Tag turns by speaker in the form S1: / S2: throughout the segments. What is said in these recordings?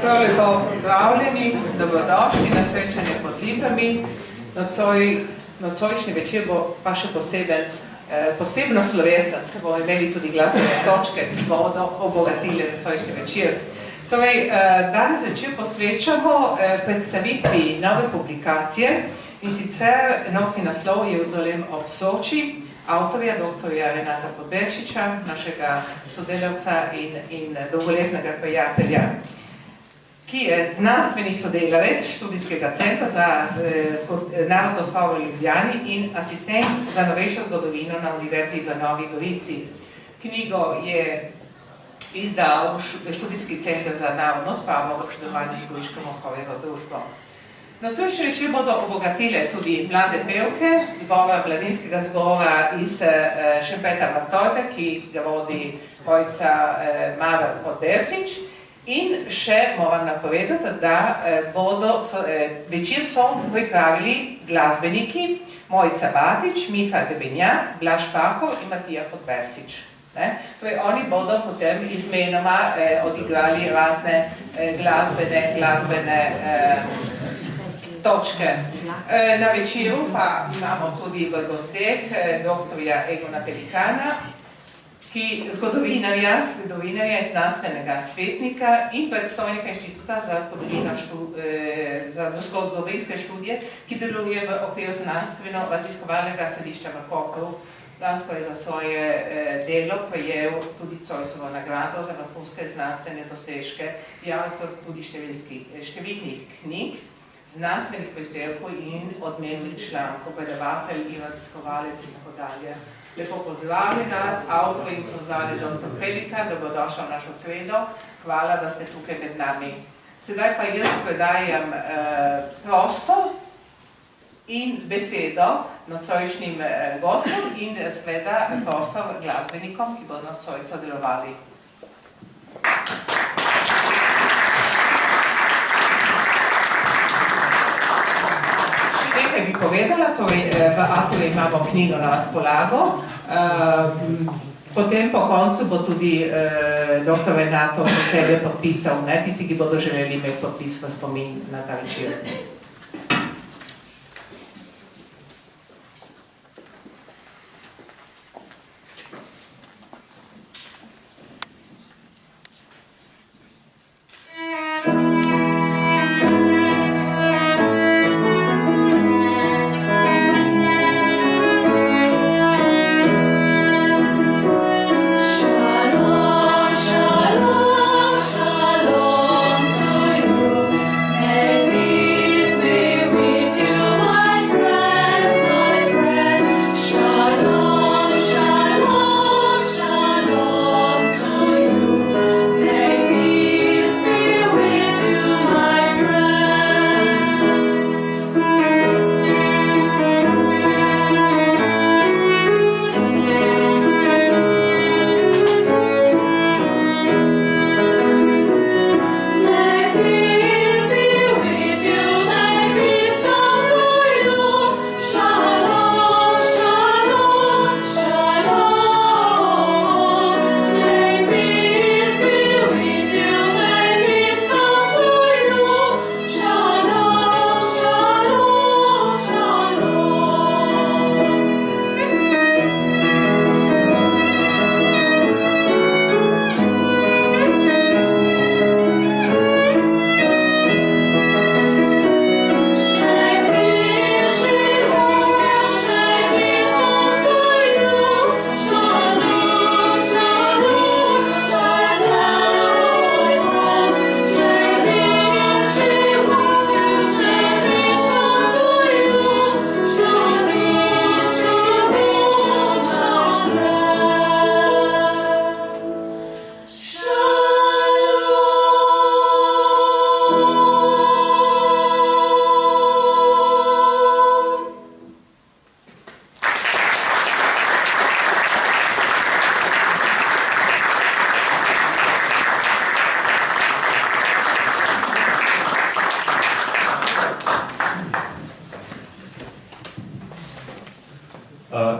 S1: Prav lepo pozdravljeni, dobrodošli na srečanje pod Lipami. Nocojšnji večer bo pa še posebno slovesen, ker bomo imeli tudi glasbene točke, ki bodo obogatili nocojšnji večer. Torej, danes večer posvečamo predstavitvi nove publikacije in sicer nosi naslov Jeruzalem ob Soči, avtorja, doktorja Renata Podberčiča, našega sodelavca in dolgoletnega prijatelja, ki je znanstveni sodelavec študijskega centra za narodno sporo v Ljubljani in asistent za novejšo zgodovino na Univerzi v Novi Gorici. Knjigo je izdal študijski center za narodno sporo v sodelovanju s Goriško Mohovjevo družbo. Nocojšnji večer bodo obogatile tudi mlade pevke zbora, mladinskega zbora iz Šempeta Vrtojbe, ki ga vodi Mojca Mara Podberčič. In še moram napovedati, da bodo večer so pripravili glasbeniki Mojca Batič, Miha Debenjak, Blaž Pahor in Matija Podberčič. Torej, oni bodo potem izmenoma odigrali razne glasbene točke. Na večeru pa imamo tudi v gosteh doktorja Egona Pelikana, ki zgodovinarja in znanstvenega svetnika in predstojnika Inštituta za zgodovinske študije, ki deluje v okviru znanstveno-raziskovalnega središča v Kopru. Lansko je za svoje delo prejel tudi Zoisovo nagrado za vrhunske znanstvene dosežke, je avtor tudi številnih knjig, znanstvenih prispevkov in odmevnih člankov, predavatelj in raziskovalec in tako dalje. Lepo pozdravljena, avtor in pozdravljen dr. Pelika, dobrodošla v našo sredo. Hvala, da ste tukaj med nami. Sedaj pa jaz predajam prostor in besedo nocojšnjim gostom in seveda prostor glasbenikom, ki bodo nocoj sodelovali. Nekaj bi povedala, torej v Atoli imamo knjigo na razpolago, potem po koncu bo tudi dr. Renato posebej podpisal, tisti, ki bodo želeli imeti podpis v spomin na ta večer.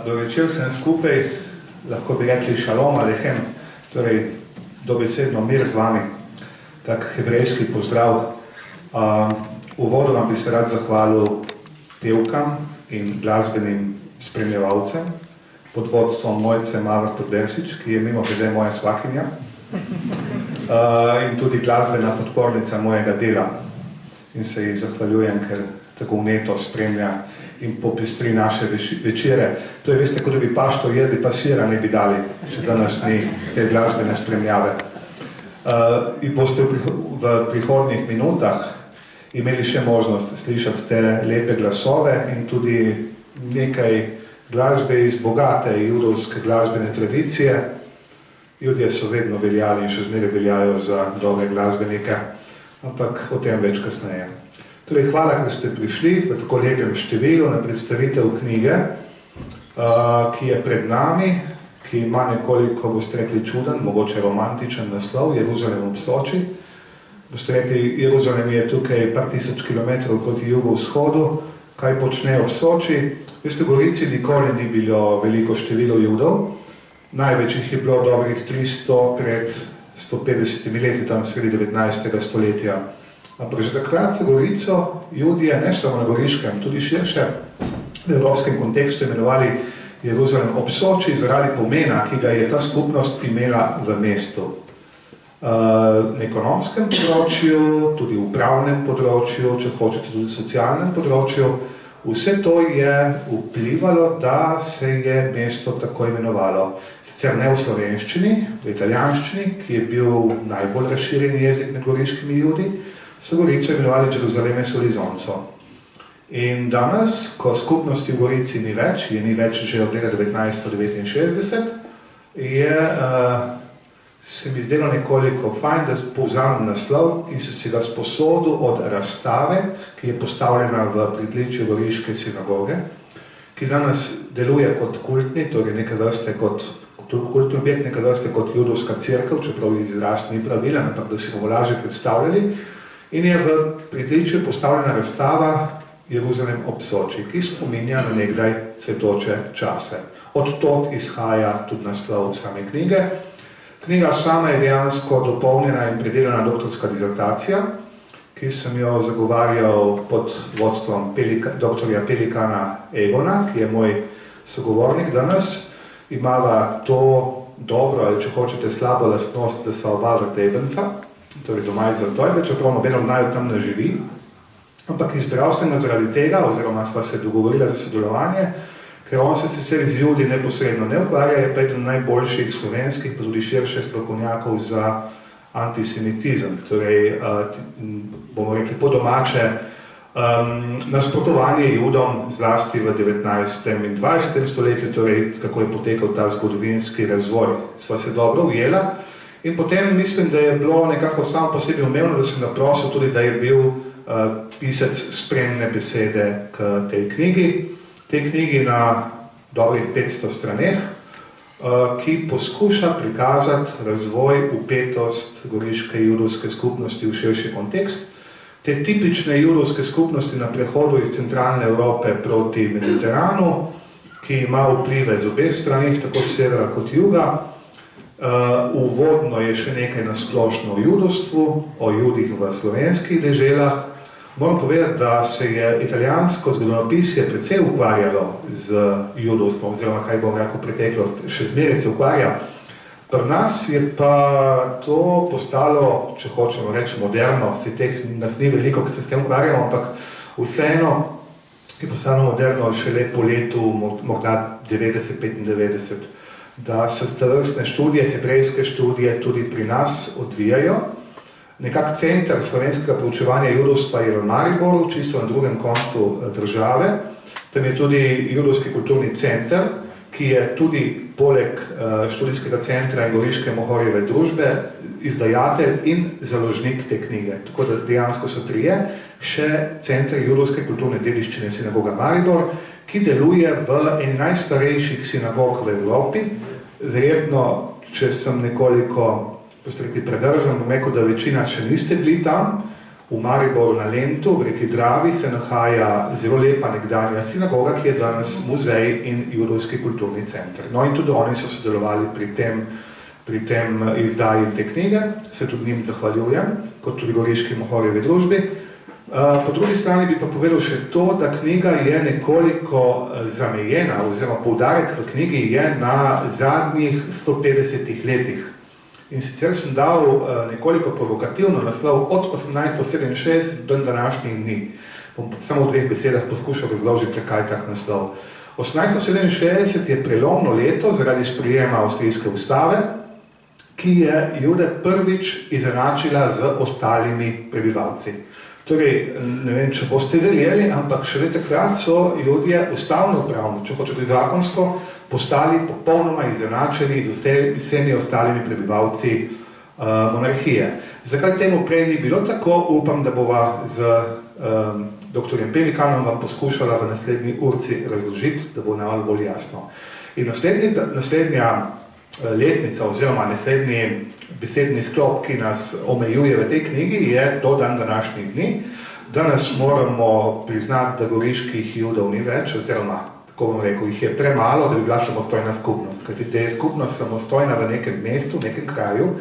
S2: Dovečer sem skupaj, lahko bi rekli šalom alechem, torej dobesedno mir z vami. tak hebrejski pozdrav. Uvodoma bi se rad zahvalil pevkam in glasbenim spremljevalcem pod vodstvom Mojce Mavr-Podbersič, ki je mimogrede moja svakinja, in tudi glasbena podpornica mojega dela. In se ji zahvaljujem, ker tako vneto spremlja in popestri naše večere. To je, veste, kot da bi pašto jedli, pa sira ne bi dali, če danes ni te glasbene spremljave. In boste v prihodnjih minutah imeli še možnost slišati te lepe glasove in tudi nekaj glasbe iz bogate judovske glasbene tradicije. Judje so vedno veljali in še zmeraj veljajo za dobre glasbenike, ampak o tem več kasneje. Torej, hvala, ker ste prišli v tako lepem številu na predstavitev knjige, ki je pred nami, ki ima nekoliko, boste rekli, čuden, mogoče romantičen naslov, Jeruzalem ob Soči. Boste rekli, Jeruzalem je tukaj par tisoč kilometrov proti jugovzhodu, kaj počne ob Soči. Veste, v Gorici nikoli ni bilo veliko število Judov, največ jih je bilo dobrih 300 pred 150 leti, tam sredi 19. stoletja. Ampak že takrat se Gorico Judje, ne samo na Goriškem, tudi širše v evropskem kontekstu imenovali Jeruzalem ob Soči zaradi pomena, ki ga je ta skupnost imela v mestu. Na ekonomskem področju, tudi v upravnem področju, če hočete tudi v socialnem področju, vse to je vplivalo, da se je mesto tako imenovalo. Sicer ne v slovenščini, v italijanščini, ki je bil najbolj razširjen jezik med goriškimi Judi, so Gorico imenovali Jeruzaleme Solizonco. In danes, ko skupnosti v Gorici ni več, je ni več že od leta 1969, se mi zdelo nekoliko fajn, da povzamem naslov in so si ga sposodil od razstave, ki je postavljena v pritličju Goriške sinagoge, ki danes deluje kot kultni, torej neke vrste kot kultni objekt, neke vrste kot judovska cerkev, čeprav izraz ni pravilen, ampak da si bomo lažje predstavljali. In je v pritličju postavljena razstava Jeruzalem ob Soči, ki spominja na nekdaj cvetoče čase. Od tod izhaja tudi naslov same knjige. Knjiga sama je dejansko dopolnjena in predelana doktorska dizertacija, ki sem jo zagovarjal pod vodstvom doktorja Pelikana Egona, ki je moj sogovornik danes. Imava to dobro, ali če hočete slabo lastnost, da so oba vrtebenca, torej doma iz Vrtojbe, čeprav nobeno od naju tam ne živi. Ampak izbral sem ga zaradi tega, oziroma sva se dogovorila za sodelovanje, ker on se sicer z Judi neposredno ne ukvarja, je pa eden najboljših slovenskih, pa tudi širše strokovnjakov za antisemitizem. Torej, bomo rekli po domače, nasprotovanje Judom zlasti v 19. in 20. stoletju, torej kako je potekal ta zgodovinski razvoj. Sva se dobro ujela. In potem mislim, da je bilo nekako samo posebej umevno, da sem naprosil tudi, da je bil pisec spremne besede k tej knjigi. Tej knjigi na dobrih 500 straneh, ki poskuša prikazati razvoj, vpetost goriške judovske skupnosti v širši kontekst. Te tipične judovske skupnosti na prehodu iz centralne Evrope proti Mediteranu, ki ima vplive z obeh stranih, tako severa kot juga. Uvodno je še nekaj nasplošno o judovstvu, o Judih v slovenskih deželah. Moram povedati, da se je italijansko zgodovinopisje precej ukvarjalo z judovstvom, oziroma kaj bom rekel preteklost, še zmeraj se ukvarja. Pri nas je pa to postalo, če hočemo reči, moderno, nas ni veliko, ki se s tem ukvarjamo, ampak vseeno je postalo moderno šele po letu morda 90-95, da se vrstne študije, hebrejske študije tudi pri nas odvijajo. Nekak center slovenskega proučevanja judovstva je v Mariboru, čisto na drugem koncu države. Tam je tudi judovski kulturni center, ki je tudi poleg študijskega centra in Goriške Mohorjeve družbe izdajatelj in založnik te knjige. Tako da dejansko so trije, še center judovske kulturne dediščine sinagoga Maribor, ki deluje v eni najstarejših sinagog v Evropi. Verjetno, če sem nekoliko predrzan, bom rekel, da večina še niste bili tam. V Mariboru na Lentu, v reki Dravi, se nahaja zelo lepa nekdanja sinagoga, ki je danes muzej in judovski kulturni center. No in tudi oni so sodelovali pri tem pri tem izdaji te knjige, se tudi njim zahvaljujem, kot tudi Goriški Mohorjevi družbi. Po drugi strani bi pa povedal še to, da knjiga je nekoliko zamejena, oziroma poudarek v knjigi je na zadnjih 150 letih. In sicer sem dal nekoliko provokativno naslov od 1867 do današnjih dni. Bom samo v dveh besedah poskušal razložiti, zakaj tak naslov. 1867 je prelomno leto zaradi sprejema avstrijske ustave, ki je Jude prvič izenačila z ostalimi prebivalci. Torej, ne vem, če boste verjeli, ampak šele takrat so Judje ustavno-pravno, če hočete zakonsko, postali popolnoma izenačeni z vsemi ostalimi prebivalci monarhije. Zakaj temu prej ni bilo tako, upam, da bova z dr. Pelikanom vam poskušala v naslednji urci razložiti, da bo malo bolj jasno. In naslednja letnica oziroma naslednji besedni sklop, ki nas omejuje v tej knjigi, je do dan današnjih dni. Danes moramo priznati, da goriških Judov ni več, oziroma, tako bom rekel, jih je premalo, da bi bila samostojna skupnost. Kajti, da je skupnost samostojna v nekem mestu, v nekem kraju,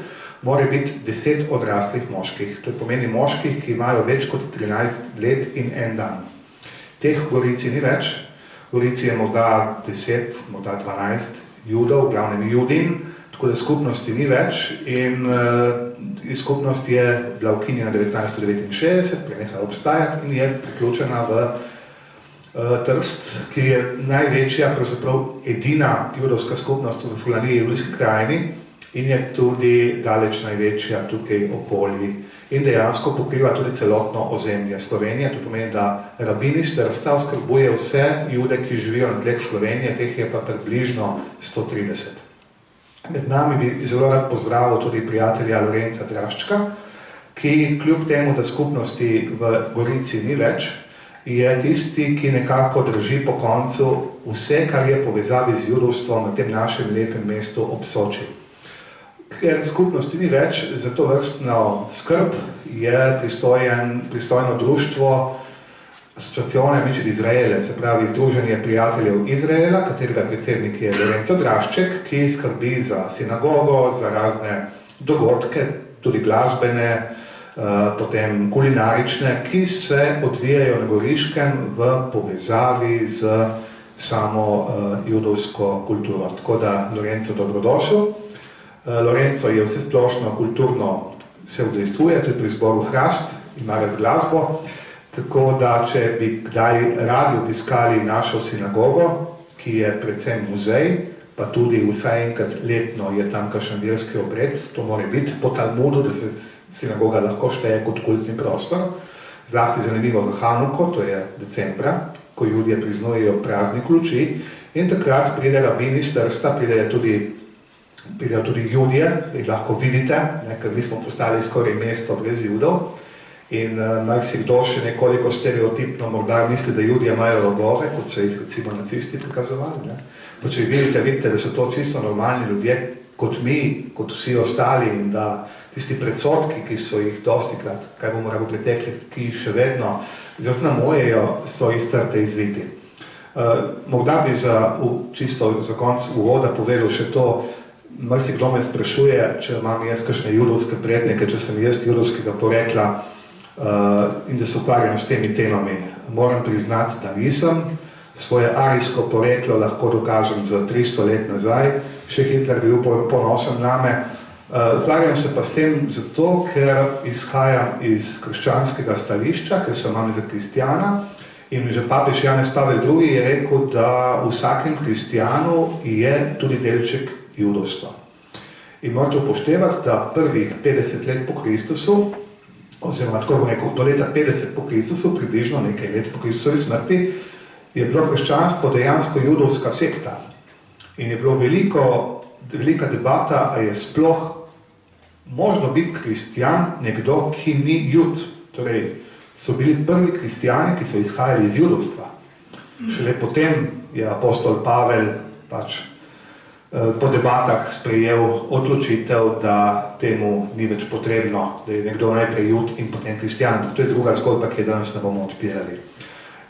S2: mora biti 10 odraslih moških. To pomeni moških, ki imajo več kot 13 let in en dan. Teh v Gorici ni več. V Gorici je morda 10, morda 12 Judov, v glavnem Judin, tako da skupnosti ni več in skupnost je bila ukinjena 1969, prenehala obstajati in je priključena v Trst, ki je največja, pravzaprav edina judovska skupnost v Furlaniji Julijski krajini in je tudi daleč največja tukaj okoli in dejansko pokriva tudi celotno ozemlje Slovenije. To pomeni, da rabini iz Trsta oskrbuje vse Jude, ki živijo na tleh Slovenije, teh je pa približno 130. Med nami bi zelo rad pozdravil tudi prijatelja Lorenca Draščka, ki kljub temu, da skupnosti v Gorici ni več, je tisti, ki nekako drži po koncu vse, kar je povezavi z judovstvom na tem našem lepem mestu ob Soči. Ker skupnosti ni več, za to vrstno skrb je pristojno društvo Asociazione Amici di Izraele, se pravi Združenje prijateljev Izraela, katerega predsednik je Lorenzo Drašček, ki skrbi za sinagogo, za razne dogodke, tudi glasbene, potem kulinarične, ki se odvijajo na Goriškem v povezavi z samo judovsko kulturo. Tako da, Lorenzo, dobrodošel. Lorenzo je vse splošno kulturno se udejstvuje, tudi pri zboru Hrast, ima rad glasbo, tako da, če bi kdaj radi obiskali našo sinagogo, ki je predvsem muzej, pa tudi vsaj enkrat letno je tam kakšen verski obred, to mora biti po Talmudu, da se sinagoga lahko šteje kot kultni prostor, zlasti zanimivo za Hanuko, to je decembra, ko Judje praznujejo praznik luči in takrat pride rabin iz Trsta, pridejo tudi Judje, jih lahko vidite, ker mi smo postali skoraj mesto brez Judov in marsikdo še nekoliko stereotipno morda misli, da Judje imajo rogove, kot so jih recimo nacisti prikazovali. Pa če vidite, da so to čisto normalni ljudje, kot mi, kot vsi ostali in da tisti predsodki, ki so jih dostikrat, kaj bomo rabo pretekli, ki še vedno zaznamujejo, so iz trte izviti. Morda bi čisto za konc uvoda povedal še to, marsikdo me sprašuje, če imam jaz kakšne judovske prednike, če sem jaz judovskega porekla in da se ukvarjam s temi temami. Moram priznati, da nisem. Svoje arijsko poreklo lahko dokažem za 300 let nazaj. Še Hitler bil ponosen name. Ukvarjam se pa s tem zato, ker izhajam iz krščanskega stališča, ker sem imam za kristjana in že papež Janez Pavel II je rekel, da vsakem kristjanu je tudi delček judovstva. In morate upoštevati, da prvih 50 let po Kristusu, oziroma tako bom rekel, do leta 50 po Kristusu, približno nekaj let po Kristusovi smrti, je bilo krščanstvo dejansko judovska sekta. In je bilo velika debata, a je sploh možno biti kristjan nekdo, ki ni jud. Torej, so bili prvi kristjani, ki so izhajali iz judovstva. Šele potem je apostol Pavel po debatah sprejel odločitev, da temu ni več potrebno, da je nekdo najprej jud in potem kristjan. To je druga zgodba, ki je danes ne bomo odpirali.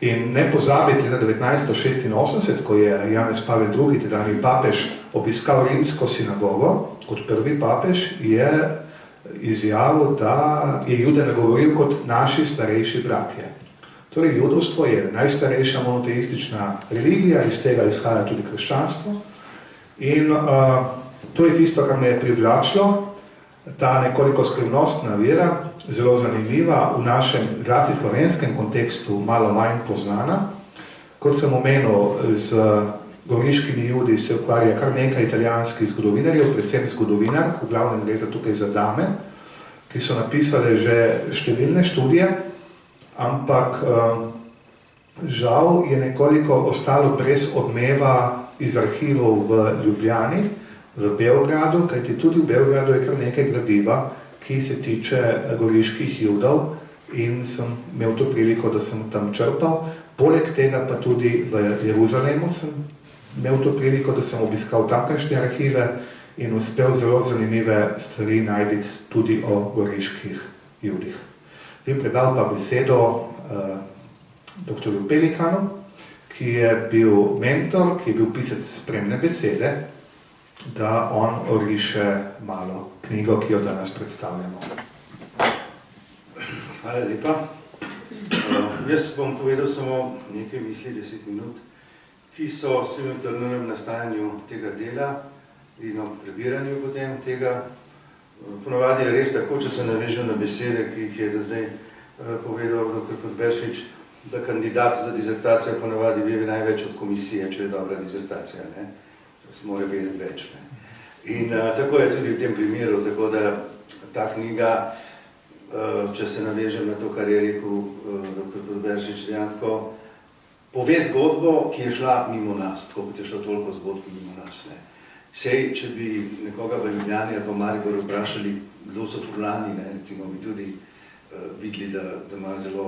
S2: In ne pozabiti, leta 1986, ko je Janez Pavel II, tedajni papež, obiskal rimsko sinagogo, kot prvi papež, je izjavil, da je Jude nagovoril kot naši starejši bratje. Torej, judovstvo je najstarejša monoteistična religija, iz tega izhaja tudi krščanstvo. In to je tisto, kar me je privlačilo, ta nekoliko skrivnostna vera, zelo zanimiva, v našem zlasti slovenskem kontekstu malo manj poznana. Kot sem omenil, z goriškimi Judi se ukvarja kar nekaj italijanskih zgodovinarjev, predvsem zgodovinar, v glavnem gre za tukaj za dame, ki so napisali že številne študije, ampak žal je nekoliko ostalo brez odmeva iz arhivov v Ljubljani, v Beogradu, kajti tudi v Beogradu je kar nekaj gradiva, ki se tiče goriških Judov in sem imel to priliko, da sem tam črpal. Poleg tega pa tudi v Jeruzalemu sem imel to priliko, da sem obiskal tamkajšnje arhive in uspel zelo zanimive stvari najti tudi o goriških Judih. Bi predal pa besedo dr. Pelikanu, ki je bil mentor, ki je bil pisec spremne besede, da on oriše malo knjigo, ki jo danes predstavljamo.
S3: Hvala lepa. Jaz bom povedal samo nekaj misli, 10 minut, ki so vsem utrnili v nastajanju tega dela in o prebiranju potem tega. Ponovadi je res tako, če se navežem na besede, ki jih je do zdaj povedal dr. Podberšič, da kandidat za dizertacijo ponovadi ve največ od komisije, če je dobra dizertacija, ne? Se mora vedeti več, ne? In tako je tudi v tem primeru, tako da ta knjiga, če se navežem na to, kar je rekel dr. Podberšič, dejansko pove zgodbo, ki je šla mimo nas, tako kot je šlo toliko zgodb mimo nas, ne? Sej, če bi nekoga v Ljubljani ali pa Mariboru vprašali, kdo so Furlani, ne, recimo bi tudi videli, da imajo zelo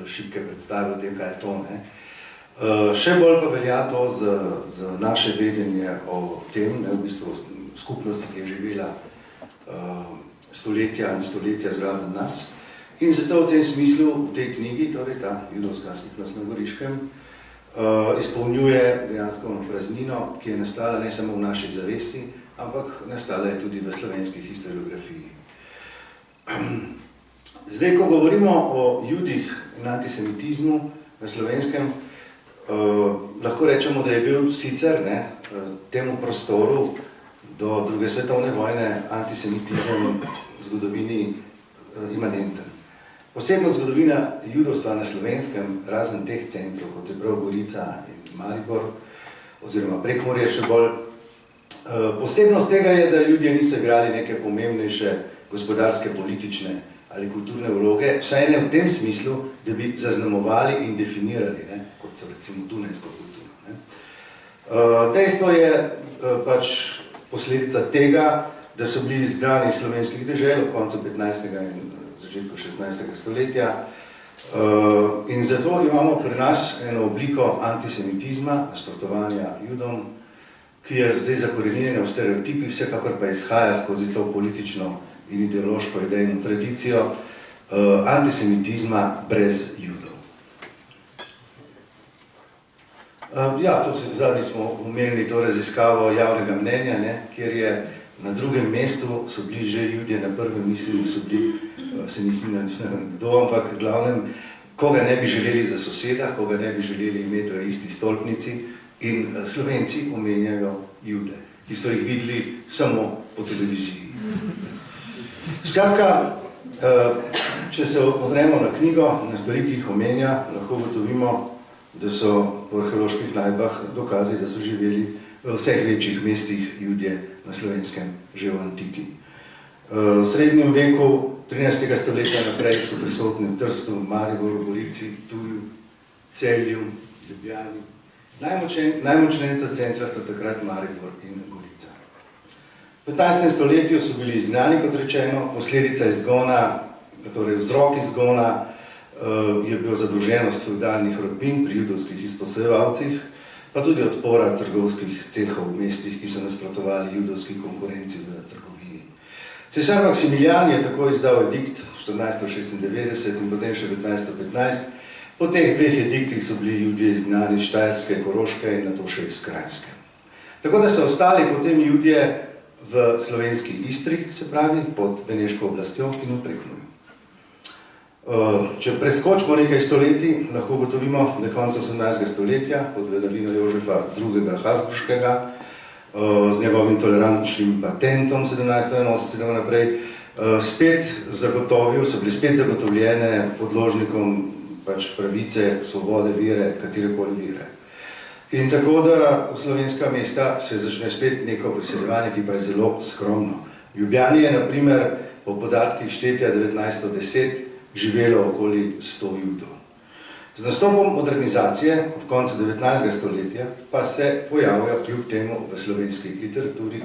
S3: šibke predstave o tem, kaj je to, ne. Še bolj pa velja to za naše vedenje o tem, ne, v bistvu skupnosti, ki je živela stoletja in stoletja zraven nas. In zato v tem smislu, v tej knjigi, torej ta judovska skupnost na Goriškem, izpolnjuje dejansko praznino, ki je nastala ne samo v naši zavesti, ampak nastala je tudi v slovenski historiografiji. Zdaj, ko govorimo o Judih in antisemitizmu v slovenskem, lahko rečemo, da je bil sicer temu prostoru do druge svetovne vojne antisemitizem v zgodovini imanenten. Posebno zgodovina judovstva na slovenskem, razen teh centrov, kot je prav Gorica in Maribor, oziroma Prekmurje še bolj, posebnost tega je, da ljudje niso igrali neke pomembnejše gospodarske, politične ali kulturne vloge, vsaj ne v tem smislu, da bi zaznamovali in definirali, ne, kot so recimo dunajsko kulturo. Ne. Dejstvo je pač posledica tega, da so bili izgnani iz slovenskih dežel v koncu 15. in začetku 16. stoletja. In zato imamo pri nas eno obliko antisemitizma, nasprotovanja Judom, ki je zdaj zakorenjena v stereotipi, vsekakor pa izhaja skozi to politično in ideološko idejno tradicijo antisemitizma brez Judov. Ja, to zadnji smo omenili to raziskavo javnega mnenja, ne, kjer je na drugem mestu so bili že Judje, na prvem mislim, so bili, se nismo kdo, ampak glavnem, koga ne bi želeli za soseda, koga ne bi želeli imeti v isti stolpnici, in Slovenci omenjajo Jude, ki so jih videli samo po televiziji. Skratka, če se ozremo na knjigo, na stvari, ki jih omenja, lahko ugotovimo, da so po arheoloških najdbah dokazi, da so živeli v vseh večjih mestih Judje na slovenskem že v antiki. V srednjem veku 13. stoletja naprej so prisotni v Trstu, Mariboru, Gorici, Ptuju, Celju, Ljubljani. Najmočnejša centra sta takrat Maribor in Gorica. V 15. stoletju so bili izgnani, kot rečeno, posledica izgona, torej vzrok izgona je bil zadolženost feudalnih rodbin pri judovskih izposojevalcih, pa tudi odpora trgovskih cehov v mestih, ki so nasprotovali judovski konkurenci v trgovini. Cesar Maksimilijan je tako izdal edikt 1496 in potem še 1515, Po teh dveh ediktih so bili ljudje izgnani iz Štajerske, Koroške in nato še iz Kranjske. Tako da so ostali potem ljudje v slovenski Istri, se pravi, pod Beneško oblastjo in v Prekmurju. Če preskočimo nekaj stoletij, lahko ugotovimo, da konca 18. stoletja pod vladavino Jožefa II. Habsburškega z njegovim tolerantnim patentom 1781 naprej so bili spet zagotovljene podložnikom pač pravice, svobode, vere, katerekoli vere. In tako da v slovenska mesta se začne spet neko priseljevanje, ki pa je zelo skromno. V Ljubljani je, na primer, po podatkih štetja 1910 živelo okoli 100 Judov. Z nastopom modernizacije ob koncu 19. stoletja pa se pojavljajo kljub temu v slovenski literaturi,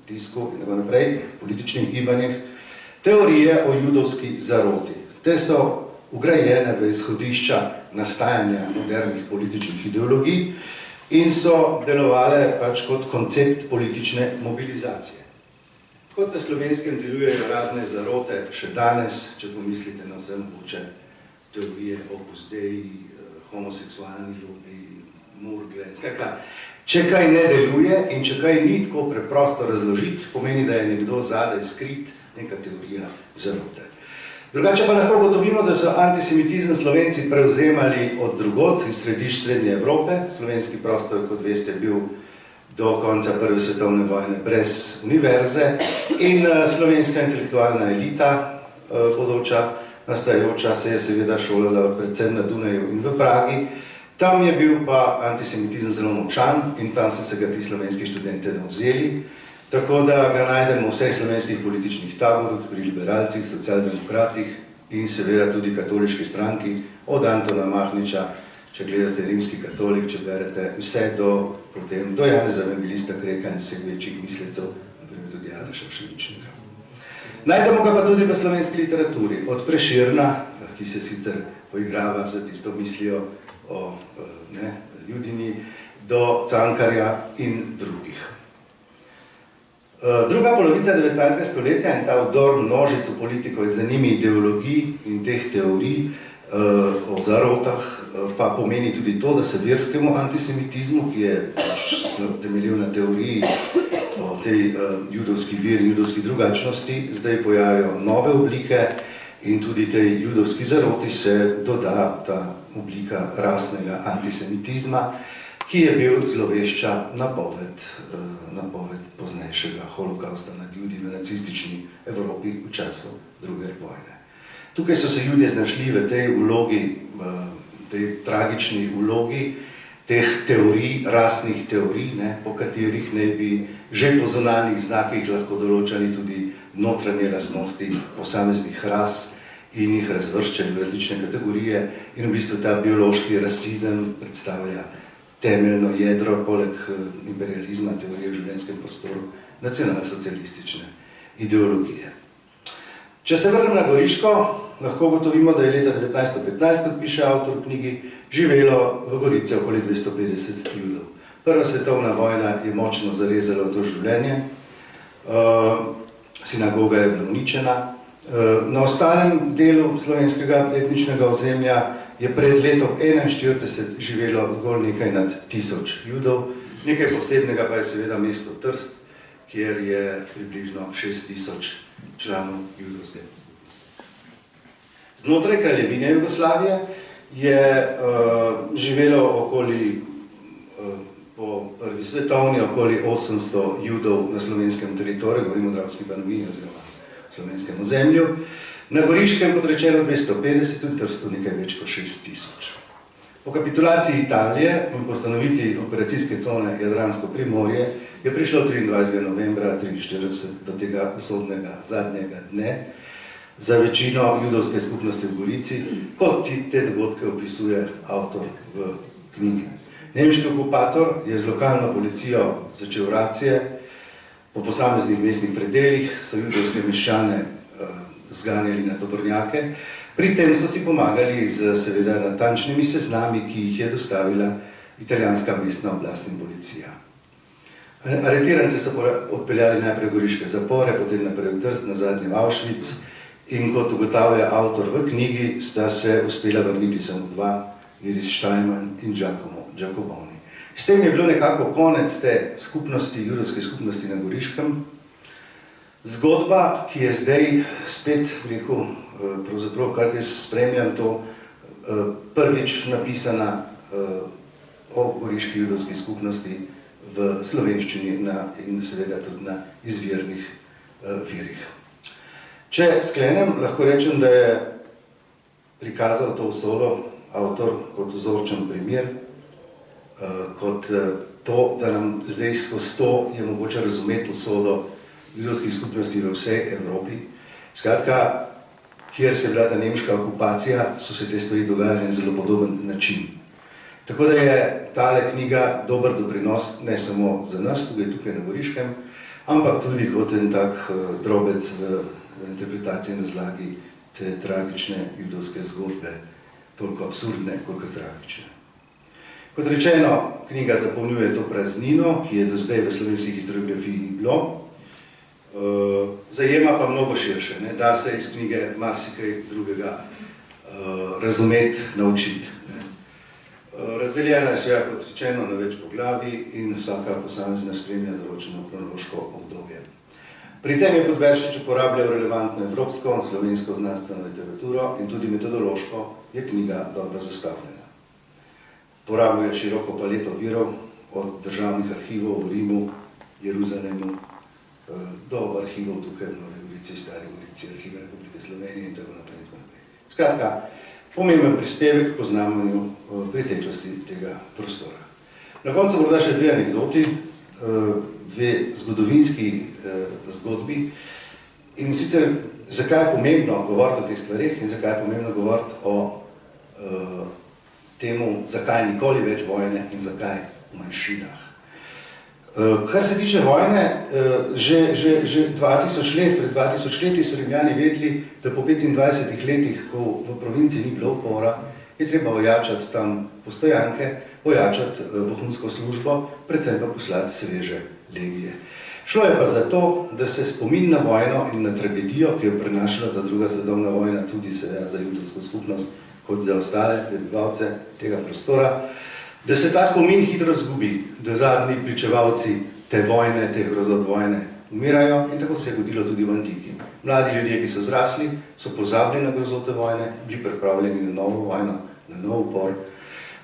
S3: tisku in tako naprej, političnih gibanjih, teorije o judovski zaroti. Te so ugrajene v izhodišča nastajanja modernih političnih ideologij in so delovale pač kot koncept politične mobilizacije. Kot na Slovenskem delujejo razne zarote še danes, če pomislite na vse mogoče teorije Opus Dei, homoseksualni ljubi, murgle, skratka. Če kaj ne deluje in če kaj ni tako preprosto razložiti, pomeni, da je nekdo zadaj skrit, neka teorija zarote. Drugače pa lahko ugotovimo, da so antisemitizem Slovenci prevzemali od drugod iz središč Srednje Evrope. Slovenski prostor, kot veste, je bil do konca Prve svetovne vojne brez univerze in slovenska intelektualna elita bodoča, nastajajoča, se je seveda šolala predvsem na Dunaju in v Pragi. Tam je bil pa antisemitizem zelo močan in tam so se ga ti slovenski študente navzeli, tako da ga najdemo v vseh slovenskih političnih taborih, pri liberalcih, socialdemokratih in seveda tudi katoliški stranki, od Antona Mahniča, če gledate Rimski katolik, če berete vse do Janeza Evangelista Kreka in vseh večjih mislecev, naprimer tudi Aleša Ševičnika. Najdemo ga pa tudi v slovenski literaturi, od Prešerna, ki se sicer poigrava za tisto mislijo o Judini, do Cankarja in drugih. Druga polovica 19. stoletja in ta vdor množic v politiko je za njimi ideologij in teh teorij o zarotah pa pomeni tudi to, da se verskemu antisemitizmu, ki je temeljil na teoriji o tej judovski veri, judovski drugačnosti, zdaj pojavijo nove oblike in tudi tej judovski zaroti se doda ta oblika rasnega antisemitizma, ki je bil zlovešča napoved poznejšega holokausta nad Judi v nacistični Evropi v času druge vojne. Tukaj so se Judje znašli v tej vlogi, tej tragični vlogi teh teorij, rasnih teorij, po katerih naj bi že po zunanjih znakih lahko določali tudi notranje lastnosti posameznih ras in jih razvrščali v različne kategorije in v bistvu ta biološki rasizem predstavlja temeljno jedro, poleg imperializma, teorije v življenjskem prostoru, nacionalsocialistične ideologije. Če se vrnem na Goriško, lahko ugotovimo, da je leta 1915, kot piše avtor v knjigi, živelo v Gorici okoli 250 Judov. Prva svetovna vojna je močno zarezala v to življenje, sinagoga je bila uničena. Na ostalem delu slovenskega etničnega ozemlja je pred letom 1941 živelo zgolj nekaj nad 1000 Judov. Nekaj posebnega pa je seveda mesto Trst, kjer je približno 6000 članov judovske skupnosti. Znotraj Kraljevine Jugoslavije je živelo okoli, po prvi svetovni, okoli 800 Judov na slovenskem teritoriju, govorimo o Dravski banovini oziroma slovenskem ozemlju. Na Goriškem, kot rečeno, 250 in Trstu nekaj več kot 6000. Po kapitulaciji Italije in postanovitvi operacijske cone Jadransko Primorje je prišlo 23. novembra 1943 do tega usodnega zadnjega dne za večino judovske skupnosti v Gorici, kot te dogodke opisuje avtor v knjigi. Nemški okupator je z lokalno policijo začel racije, po posameznih mestnih predelih so judovske meščane zganjali na tovornjake, pri tem so si pomagali z seveda natančnimi seznami, ki jih je dostavila italijanska mestna oblast in policija. Aretirance so odpeljali najprej v goriške zapore, potem naprej v Trst, nazadnje v Auschwitz in kot ugotavlja avtor v knjigi, sta se uspela vrniti samo dva, Iris Steinman in Giacomo Giacoboni. S tem je bilo nekako konec te skupnosti, judovske skupnosti na Goriškem. Zgodba, ki je zdaj spet, rekel, pravzaprav, kar jaz spremljam to, prvič napisana o goriški judovski skupnosti v slovenščini in seveda tudi na izvirnih virih. Če sklenem, lahko rečem, da je prikazal to usodo avtor kot vzorčen primer, kot to, da nam zdaj skozi to je mogoče razumeti usodo judovskih skupnosti v vsej Evropi. Skratka, kjer se je bila ta nemška okupacija, so se te stvari dogajale na zelo podoben način. Tako da je tale knjiga dober doprinos ne samo za nas, tukaj na Goriškem, ampak tudi kot en tak drobec v interpretaciji na zlagi te tragične judovske zgodbe, toliko absurdne, kolikor tragične. Kot rečeno, knjiga zapolnjuje to praznino, ki je do zdaj v slovenskih historiografiji ni bilo. Zajema pa mnogo širše, ne? Da se iz knjige marsikaj drugega razumeti, naučiti. Razdeljena je seveda, kot rečeno, na več poglavij in vsaka posamezna spremlja določeno kronološko obdobje. Pri tem je Podberščič uporabljal relevantno evropsko, slovensko znanstveno literaturo in tudi metodološko je knjiga dobro zastavljena. Porabljuje široko paleto virov, od državnih arhivov v Rimu, Jeruzalemu, do arhivov tukaj v Nove Gorici, Stari Gorici, Arhive Republike Slovenije in tako naprej. Skratka, pomemben prispevek k poznavanju preteklosti tega prostora. Na koncu morda še dve anekdoti, dve zgodovinski zgodbi. In sicer, zakaj je pomembno govoriti o teh stvarih in zakaj je pomembno govoriti o temu, zakaj nikoli več vojne in zakaj v manjšinah. Kar se tiče vojne, že 2000 let, pred 2000 leti so Rimljani vedeli, da po 25 letih, ko v provinciji ni bilo upora, je treba ojačati tam postojanke, ojačati vohunsko službo, predvsem pa poslati sveže legije. Šlo je pa za to, da se spomin na vojno in na tragedijo, ki je prenašala ta druga svetovna vojna, tudi seveda za judovsko skupnost, kot za ostale prebivalce tega prostora, da se ta spomin hitro zgubi, da zadnji pričevalci te vojne, te grozot vojne umirajo in tako se je godilo tudi v antiki. Mladi ljudje, ki so zrasli, so pozabili na grozote vojne, bili pripravljeni na novo vojno, na nov upor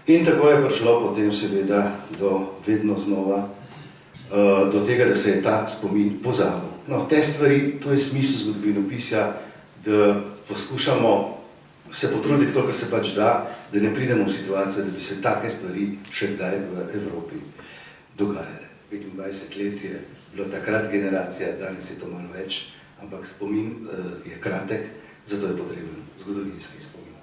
S3: in tako je prišlo potem seveda do vedno znova do tega, da se je ta spomin pozabil. No, te stvari, to je smisel zgodovinopisja, da poskušamo se potruditi, kolikor se pač da, da ne pridemo v situacijo, da bi se take stvari še kdaj v Evropi dogajale. 25 let je bilo takrat generacija, danes je to malo več, ampak spomin je kratek, zato je potreben zgodovinski spomin.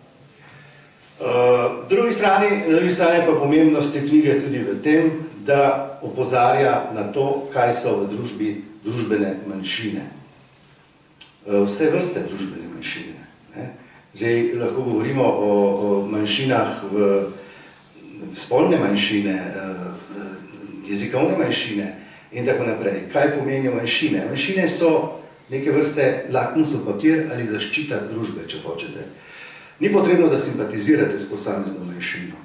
S3: Na drugi strani pa pomembnost te knjige tudi v tem, da opozarja na to, kaj so v družbi družbene manjšine. Vse vrste družbene manjšine. Zdaj lahko govorimo o manjšinah, spolne manjšine, jezikovne manjšine in tako naprej. Kaj pomenijo manjšine? Manjšine so neke vrste lakmusov papir ali zaščita družbe, če hočete. Ni potrebno, da simpatizirate s posamezno manjšino,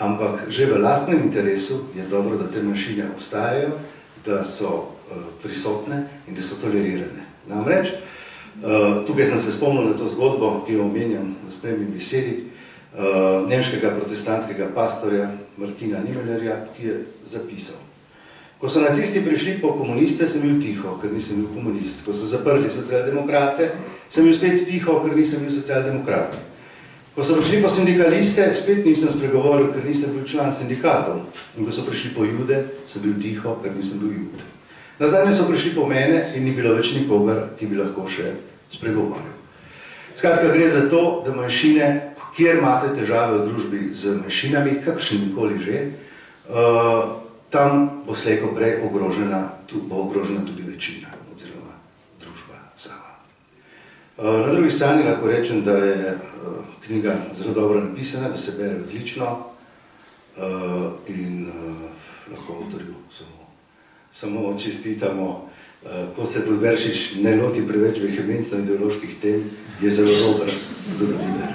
S3: ampak že v lastnem interesu je dobro, da te manjšine obstajajo, da so prisotne in da so tolerirane. Namreč, tukaj sem se spomnil na to zgodbo, ki jo omenjam v spremni besedi, nemškega protestantskega pastorja Martina Niemöllerja, ki je zapisal: ko so nacisti prišli po komuniste, sem bil tiho, ker nisem bil komunist. Ko so zaprli socialdemokrate, sem bil spet tiho, ker nisem bil socialdemokrat. Ko so prišli po sindikaliste, spet nisem spregovoril, ker nisem bil član sindikatov. In ko so prišli po jude, sem bil tiho, ker nisem bil jud. Nazadnje so prišli po mene in ni bilo več nikogar, ki bi lahko še spregovoril. Skratka, gre za to, da manjšine, kjer imate težave v družbi z manjšinami, kakšnikoli že, tam bo slejko prej ogrožena tudi večina, oziroma družba sama. Na drugi strani lahko rečem, da je knjiga zelo dobro napisana, da se bere odlično in lahko avtorju samo čestitamo ko se Podberšič ne loti preveč vehementno ideoloških tem, je zelo dober zgodovinar.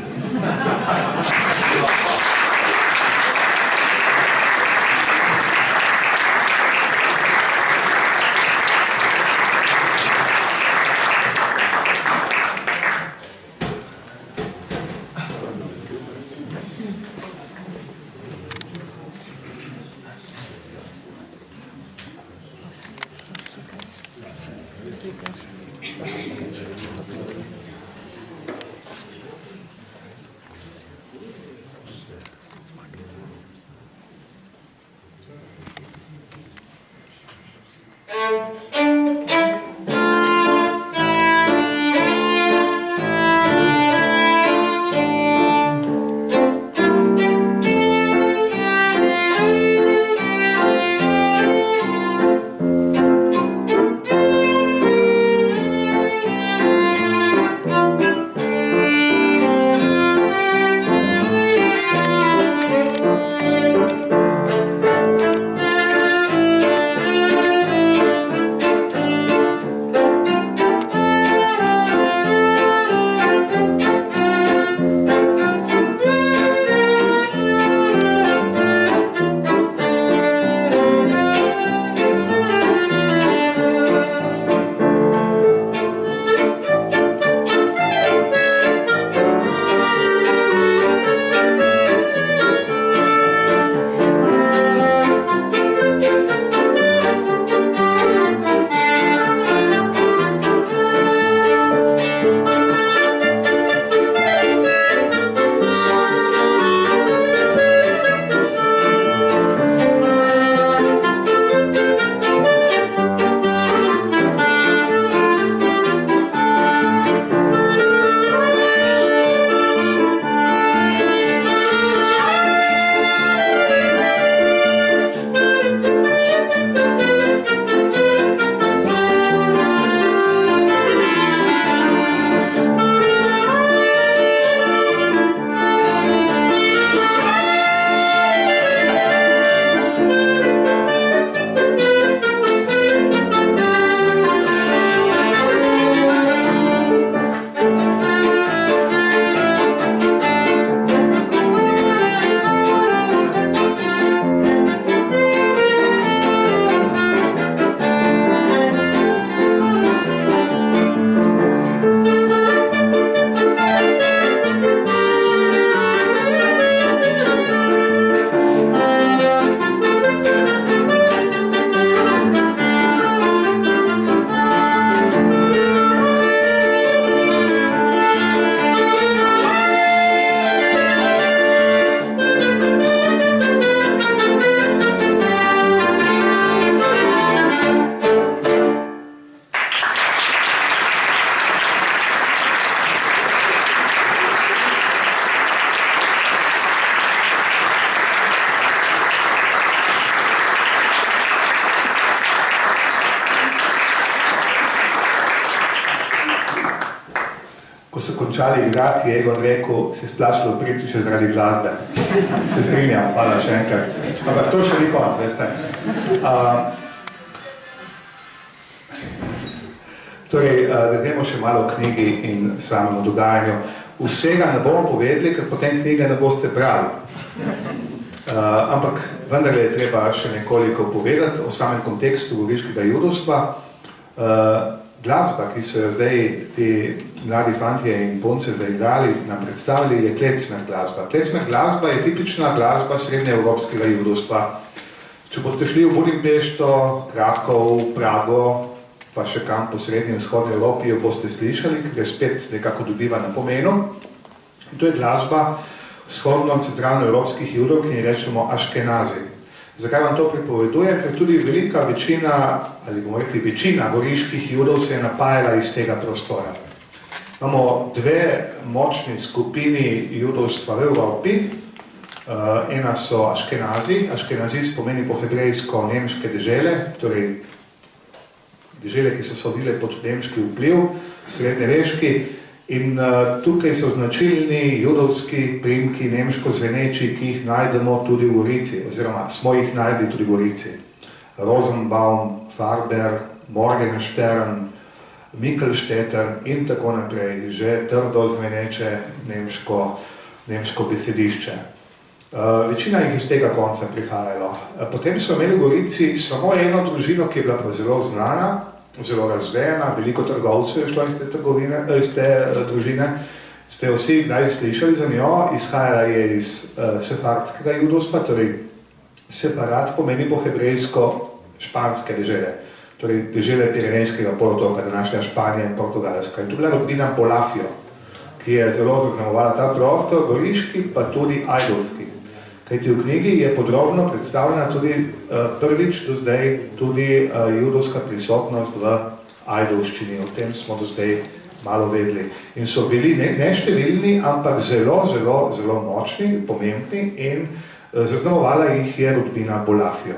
S2: končali igrati, je Egon rekel, se splačalo priti še zaradi glasbe. Se strinjam, hvala še enkrat. Ampak to še ni konc, veste. Torej, da gremo še malo o knjigi in samemu dogajanju. Vsega ne bomo povedali, ker potem knjige ne boste brali. Ampak vendarle je treba še nekoliko povedati o samem kontekstu goriškega judovstva. Glasba, ki so jo zdaj ti mladi fantje in punce zaigrali, nam predstavili, je klezmer glasba. Klezmer glasba je tipična glasba srednjeevropskega judovstva. Če boste šli v Budimpešto, Krakov, Prago, pa še kam po srednji in vzhodni Evropi, jo boste slišali, ker je spet nekako dobiva na pomenu. To je glasba vzhodno-centralno-evropskih judov, ki rečemo Aškenazi. Zakaj vam to pripovedujem? Ker tudi velika večina, ali bomo rekli večina goriških judov se je napajala iz tega prostora. Imamo dve močni skupini judovstva v Evropi. Ena so Aškenazi. Aškenazic pomeni po hebrejsko nemške dežele, torej dežele, ki so sodile pod nemški vpliv, srednjeveški. In tukaj so značilni judovski priimki nemško zveneči, ki jih najdemo tudi v Gorici, oziroma smo jih najdli tudi v Gorici. Rosenbaum, Farber, Morgenstern, Mikkelstetter in tako naprej, že trdo zveneče nemško besedišče. Večina jih iz tega konca prihajalo. Potem so imeli v Gorici samo eno družino, ki je bila pa zelo znana, zelo razvejena, veliko trgovcev je šlo iz te družine. Ste vsi kdaj slišali za njo, izhajala je iz sefardskega judovstva, torej separat pomeni po hebrejsko španske dežele, torej dežele Pirenejskega polotoka, današnja Španija in Portugalska. In to bila rodbina Bolafio, ki je zelo zaznamovala ta prostor, goriški pa tudi ajdovski. Kajti v knjigi je podrobno predstavljena tudi prvič do zdaj tudi judovska prisotnost v ajdovščini. O tem smo do zdaj malo vedeli. In so bili ne številni, ampak zelo močni, pomembni in zaznamovala jih je rodbina Bolafio.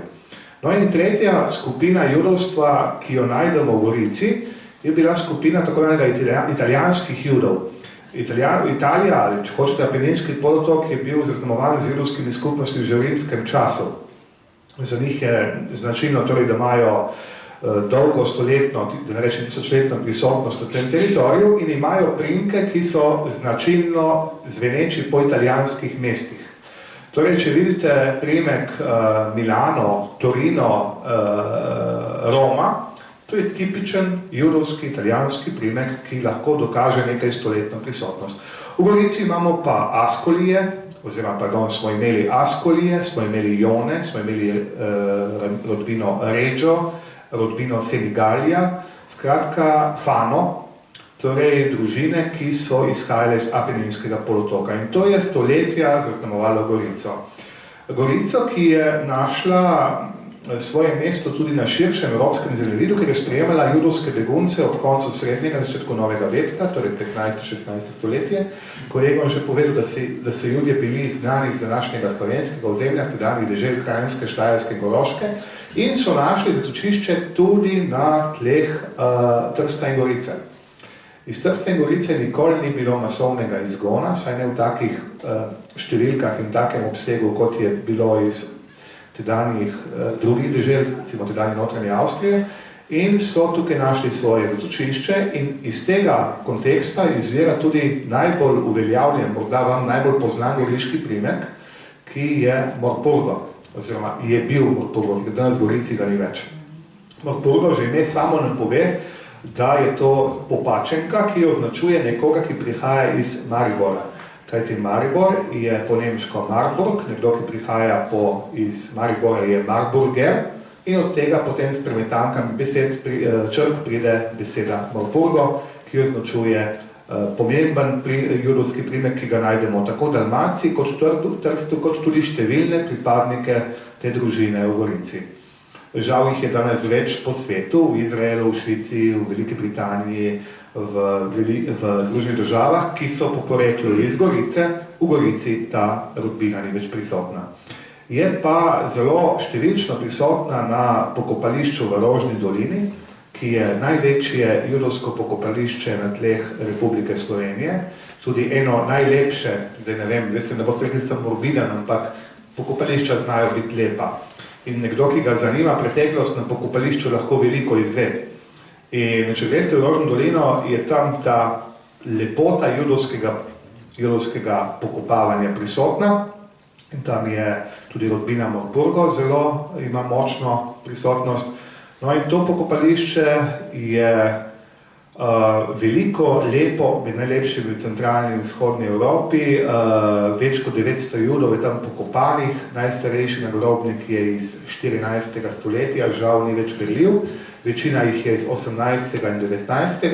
S2: No in tretja skupina judovstva, ki jo najdemo v Gorici, je bila skupina tako imenega italijanskih judov. Italija, ali če hočete Apeninski polotok, je bil zaznamovan z judovskimi skupnostmi že v rimskem času. Za njih je značilno torej, da imajo dolgo stoletno, da ne rečem tisočletno prisotnost v tem teritoriju in imajo priimke, ki so značilno zveneči po italijanskih mestih. Torej, če vidite priimek Milano, Torino, Roma, to je tipičen judovski, italijanski priimek, ki lahko dokaže nekaj stoletno prisotnost. V Gorici imamo pa Askolije, smo imeli Askolije, smo imeli Jone, smo imeli rodbino Reggio, rodbino Senigalija, skratka Fano, torej družine, ki so izhajale iz Apeninskega polotoka. In to je stoletja zaznamovalo Gorico. Gorico, ki je našla svoje mesto tudi na širšem evropskem zemljevidu, ker je sprejemala judovske begunce ob koncu srednjega, začetku novega veka, torej 15-16 stoletje, ko je Egon že povedal, da so Judje bili izgnani iz današnjega slovenskega ozemlja, tedanjih dežel Kranjske, Štajerske in Koroške, in so našli zatočišče tudi na tleh Trsta in Gorice. Iz Trsta in Gorice nikoli ni bilo masovnega izgona, saj ne v takih številkah in takem obsegu, kot je bilo iz tedanjih drugih dežel, recimo tedanje notranje Avstrije, in so tukaj našli svoje zatočišče in iz tega konteksta izvira tudi najbolj uveljavljen, morda vam najbolj poznan goriški priimek, ki je Morpurgo, oziroma je bil Morpurgo, ki danes v Gorici ga ni več. Morpurgo že ime samo nam pove, da je to popačenka, ki označuje nekoga, ki prihaja iz Maribora. Kajti Maribor je po nemško Marburg, nekdo, ki prihaja iz Maribora je Marburger in od tega potem s premetankami črk pride beseda Morpurgo, ki označuje pomemben judovski priimek, ki ga najdemo tako v Dalmaciji kot v Trstu, kot tudi številne pripadnike te družine v Gorici. Žal jih je danes več po svetu, v Izraelu, v Švici, v Veliki Britaniji, v Združenih državah, ki so po poreklu iz Gorice, v Gorici ta rodbina ni več prisotna. Je pa zelo številčno prisotna na pokopališču v Rožni dolini, ki je največje judovsko pokopališče na tleh Republike Slovenije, tudi eno najlepše, zdaj ne vem, veste, ne boste rekli, da sem morbiden, ampak pokopališča znajo biti lepa. In nekdo, ki ga zanima preteklost na pokopališču, lahko veliko izve. In če greste v Rožno dolino, je tam ta lepota judovskega pokopavanja prisotna. In tam je tudi rodbina Morpurgo zelo, ima močno prisotnost. No in to pokopališče je veliko, lepo, med najlepšimi v centralni in vzhodni Evropi, več kot 900 judov je tam pokopanih, najstarejši nagrobnik je iz 14. stoletja, žal ni več berljiv, večina jih je iz 18. in 19.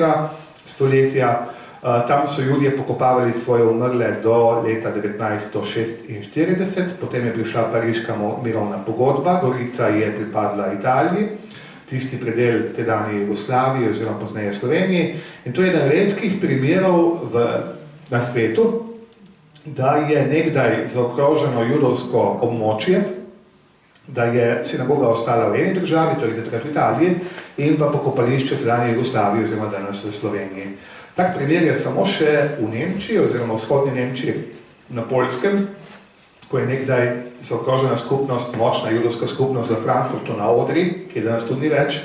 S2: stoletja. Tam so Judje pokopavali svoje umrle do leta 1946, potem je prišla pariška mirovna pogodba, Gorica je pripadla Italiji, tisti predel tedanje Jugoslavije oziroma pozneje Sloveniji. In to je eden redkih primerov na svetu, da je nekdaj zaokroženo judovsko območje, da je sinagoga ostala v eni državi, torej takrat v Italiji, in pa pokopališče tedanje Jugoslavije oziroma danes v Sloveniji. Tak primer je samo še v Nemčiji oziroma v vzhodni Nemčiji na Poljskem, ko je nekdaj zaokrožena skupnost, močna judovska skupnost za Frankfurtu na Odri, ki je danes tudi ni več,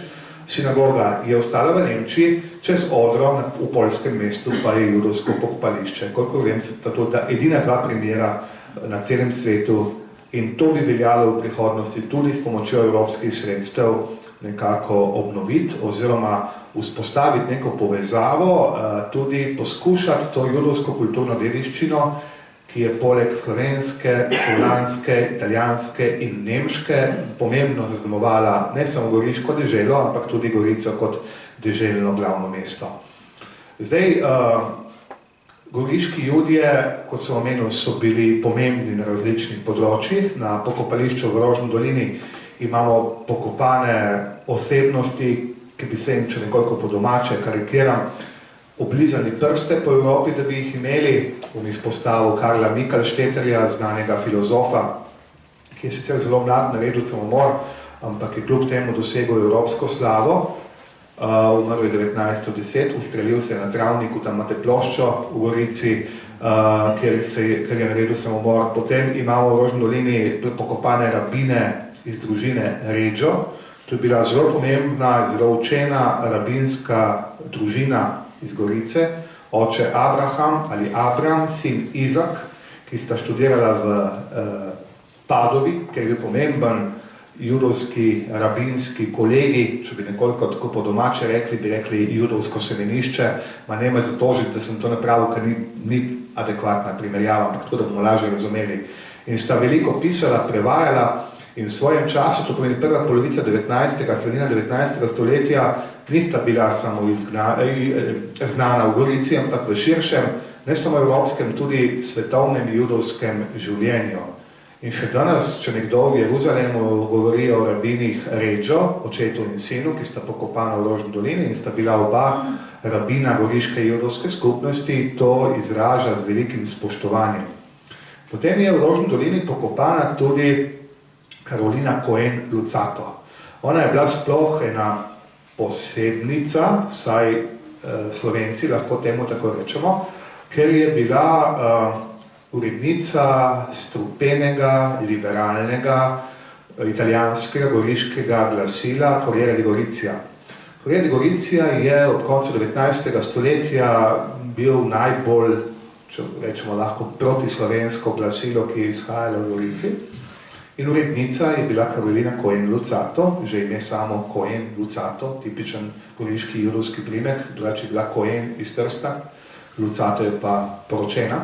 S2: Sinagoga je ostala v Nemčiji, čez Odro v poljskem mestu pa je judovsko pokopališče. Koliko vem, so to edina dva primera na celem svetu in to bi veljalo v prihodnosti tudi s pomočjo evropskih sredstev nekako obnoviti oziroma vzpostaviti neko povezavo, tudi poskušati to judovsko kulturno dediščino, ki je poleg slovenske, poljanske, italijanske in nemške pomembno zaznamovala ne samo goriško deželo, ampak tudi Gorico kot deželno glavno mesto. Zdaj, goriški judje, kot sem omenil, so bili pomembni na različnih področjih. Na pokopališču v Rožni dolini imamo pokopane osebnosti, ki bi se jim, če nekoliko po domače karikiram, oblizali prste po Evropi, da bi jih imeli. Bom izpostavil Karla Mikalšteterja, znanega filozofa, ki je sicer zelo mlad naredil samomor, ampak je kljub temu dosegel evropsko slavo. Umrl je 1910, ustrelil se je na travniku, tam imate ploščo v Gorici, kjer je naredil samomor. Potem imamo v Rožni dolini pokopane rabine iz družine Reggio. To je bila zelo pomembna, zelo učena rabinska družina iz Gorice, oče Abraham ali Abram, sin Izak, ki sta študirala v Padovi, ker je pomemben judovski rabinski kolegi, če bi nekoliko tako po domače rekli, bi rekli judovsko semenišče, ma ne me zatožiti, da sem to napravil, ker ni adekvatna primerjava, ampak tako, da bomo lažje razumeli. In sta veliko pisala, prevajala in v svojem času, to pomeni prva polovica 19. sredina 19. stoletja, nista bila samo znana v Gorici, ampak v širšem, ne samo evropskem, tudi svetovnem judovskem življenju. In še danes, če nekdo v Jeruzalemu govori o rabinih Reggio, očetu in sinu, ki sta pokopana v Rožni dolini in sta bila oba rabina goriške judovske skupnosti, to izraža z velikim spoštovanjem. Potem je v Rožni dolini pokopana tudi Karolina Cohen Lucato. Ona je bila sploh ena posebnica, saj Slovenci lahko temu tako rečemo, ker je bila urednica strupenega, liberalnega, italijanskega, goriškega glasila Corriere di Gorizia. Corriere di Gorizia je ob koncu 19. stoletja bil najbolj, če rečemo lahko, protislovensko glasilo, ki je izhajalo v Gorici. In urednica je bila Karolina Cohen Lucato, že ime samo Cohen Lucato, tipičen goriški judovski primek, drugače je bila Cohen iz Trsta, Lucato je pa poročena.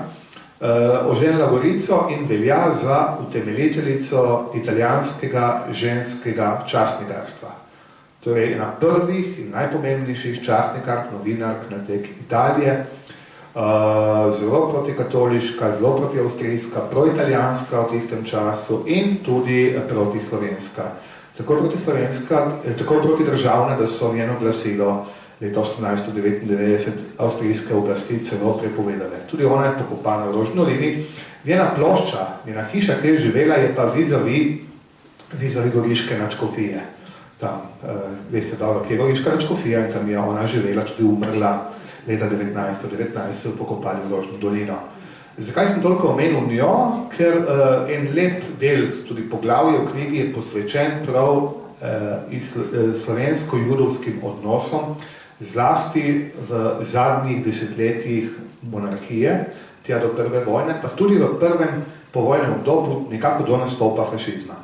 S2: Oženila Gorico in velja za utemeljiteljico italijanskega ženskega častnikarstva. Torej, ena prvih in najpomembnejših častnikark, novinark na tek Italije, zelo protikatoliška, zelo protiavstrijska, proitalijanska v tistem času in tudi protislovenska. Tako protidržavna, da so njeno glasilo leta 1899 avstrijske oblasti celo prepovedale. Tudi ona je pokopana v Rožni dolini. Njena plošča, njena hiša, kjer je živela, je pa vizavi goriške nadškofije. Tam, veste dobro, kje je goriška nadškofija in tam je ona živela, tudi umrla leta 1919, so pokopali v Rožno dolino. Zakaj sem toliko omenil njo? Ker en lep del, tudi poglavje v knjigi, je posvečen prav slovensko-judovskim odnosom, zlasti v zadnjih desetletjih monarhije, tja do prve vojne, pa tudi v prvem povojnem obdobju nekako do nastopa fašizma.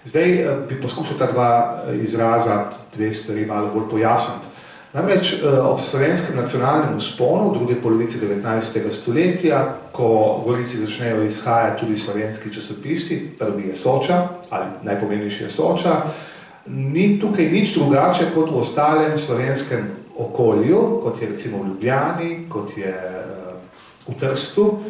S2: Zdaj bi poskušal ta dva izraza, dve stvari malo bolj pojasniti. Namreč ob slovenskem nacionalnem vzponu v druge polovici 19. stoletja, ko v Gorici začnejo izhajati tudi slovenski časopisi, prvi je Soča, ali najpomembnejši je Soča, ni tukaj nič drugače kot v ostalem slovenskem okolju, kot je recimo v Ljubljani, kot je v Trstu.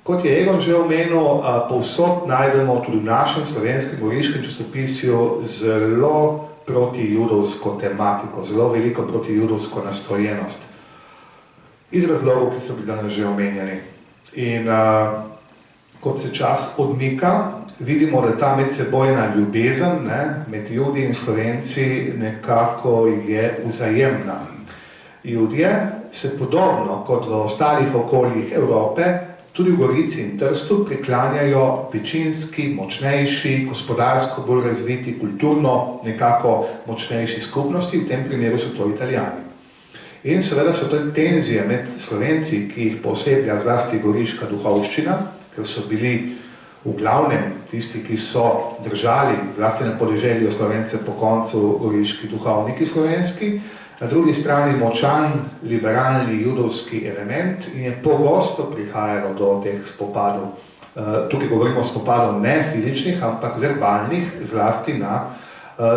S2: Kot je Egon že omenil, povsod najdemo tudi v našem slovenskem goriškem časopisju zelo protijudovsko tematiko, zelo veliko protijudovsko nastrojenost. Iz razlogov, ki so bili danes že omenjeni. In kot se čas odmika, vidimo, da ta medsebojna ljubezen med Judi in Slovenci nekako je vzajemna. Judje se podobno kot v ostalih okoljih Evrope tudi v Gorici in Trstu priklanjajo večinski, močnejši, gospodarsko bolj razviti, kulturno nekako močnejši skupnosti, v tem primeru so to Italijani. In seveda so to tenzije med Slovenci, ki jih poseblja zlasti goriška duhovščina, ker so bili v glavnem tisti, ki so držali zlasti na podeželju Slovence po koncu goriški duhovniki slovenski, na drugi strani močan liberalni judovski element in je pogosto prihajalo do teh spopadov. Tukaj govorimo o spopadov ne fizičnih, ampak verbalnih, zlasti na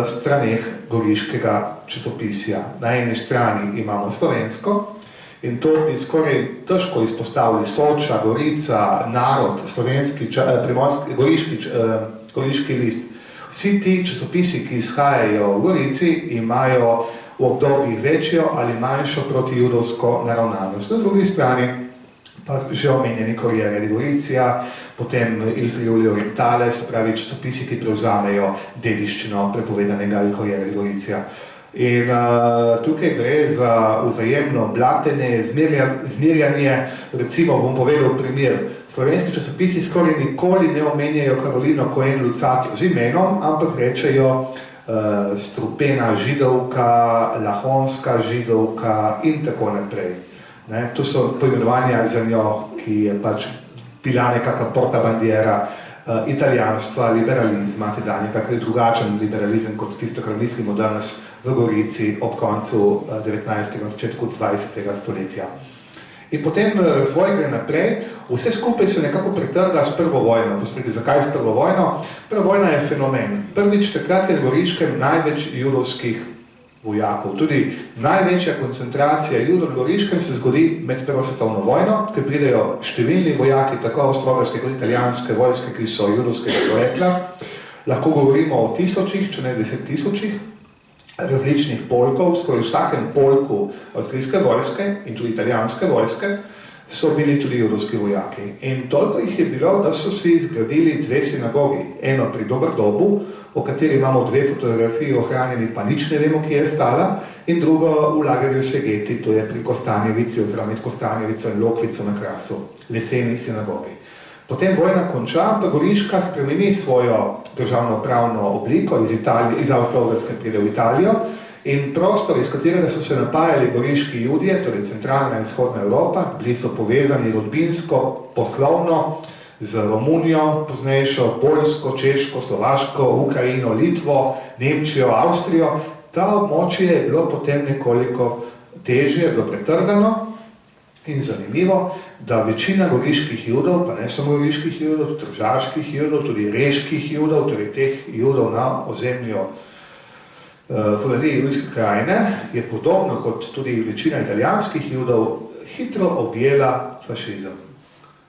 S2: straneh goriškega časopisja. Na eni strani imamo slovensko in to bi skoraj težko izpostavili Soča, Gorica, Narod, slovenski, goriški list. Vsi ti časopisi, ki izhajajo v Gorici, imajo v obdobjih večjo ali manjšo protijudovsko naravnanost. Na drugi strani pa že omenjeni Corriere di Gorizia, potem Il Friuli Orientale, se pravi časopisi, ki prevzamejo dediščino prepovedanega Il Corriere di Gorizia. In tukaj gre za vzajemno blatenje, zmerjanje. Recimo bom povedal primer. Slovenski časopisi skoraj nikoli ne omenjajo Karolino Cohen Lucato z imenom, ampak rečejo strupena židovka, lahonska židovka in tako naprej. To so poimenovanja za njo, ki je pač bila nekakva porta bandiera italijanstva, liberalizma, teda nekakve drugačen liberalizem kot tisto, kar mislimo danes v Gorici ob koncu 19. in začetku 20. stoletja. In potem razvoj gre naprej, vse skupaj se nekako pretrga s prvo vojno. Zakaj s prvo vojno? Prva vojna je fenomen. Prvič, takrat je v Goriškem največ judovskih vojakov. Tudi največja koncentracija judov v Goriškem se zgodi med Prvo svetovno vojno, ker pridejo številni vojaki, tako avstralske kot italijanske vojske, ki so judovskega porekla. Lahko govorimo o tisočih, če ne 10 tisočih različnih polkov, skoraj v vsakem polku avstrijske vojske in tudi italijanske vojske so bili tudi judovski vojaki. In toliko jih je bilo, da so si zgradili dve sinagogi. Eno pri Doberdobu, o kateri imamo dve fotografiji ohranjeni, pa nič ne vemo, kje je stala, in drugo v lagerju Segeti, to je pri Kostanjevici, oziroma med Kostanjevico in Lokvico na Krasu, leseni sinagogi. Potem vojna konča, pa Goriška spremeni svojo državno pravno obliko, iz Avstro-Ogrske pride v Italijo in prostor, iz katerega so se napajali goriški judje, torej centralna in vzhodna Evropa, bili so povezani rodbinsko, poslovno z Romunijo, poznejšo Poljsko, Češko, Slovaško, Ukrajino, Litvo, Nemčijo, Avstrijo. Ta območje je bilo potem nekoliko težje, je bilo pretrgano. In zanimivo, da večina goriških judov, pa ne samo goriških judov, tudi tržaških judov, tudi reških judov, torej teh judov na ozemlju Fulanije Julijske krajine, je podobno kot tudi večina italijanskih judov hitro objela fašizem.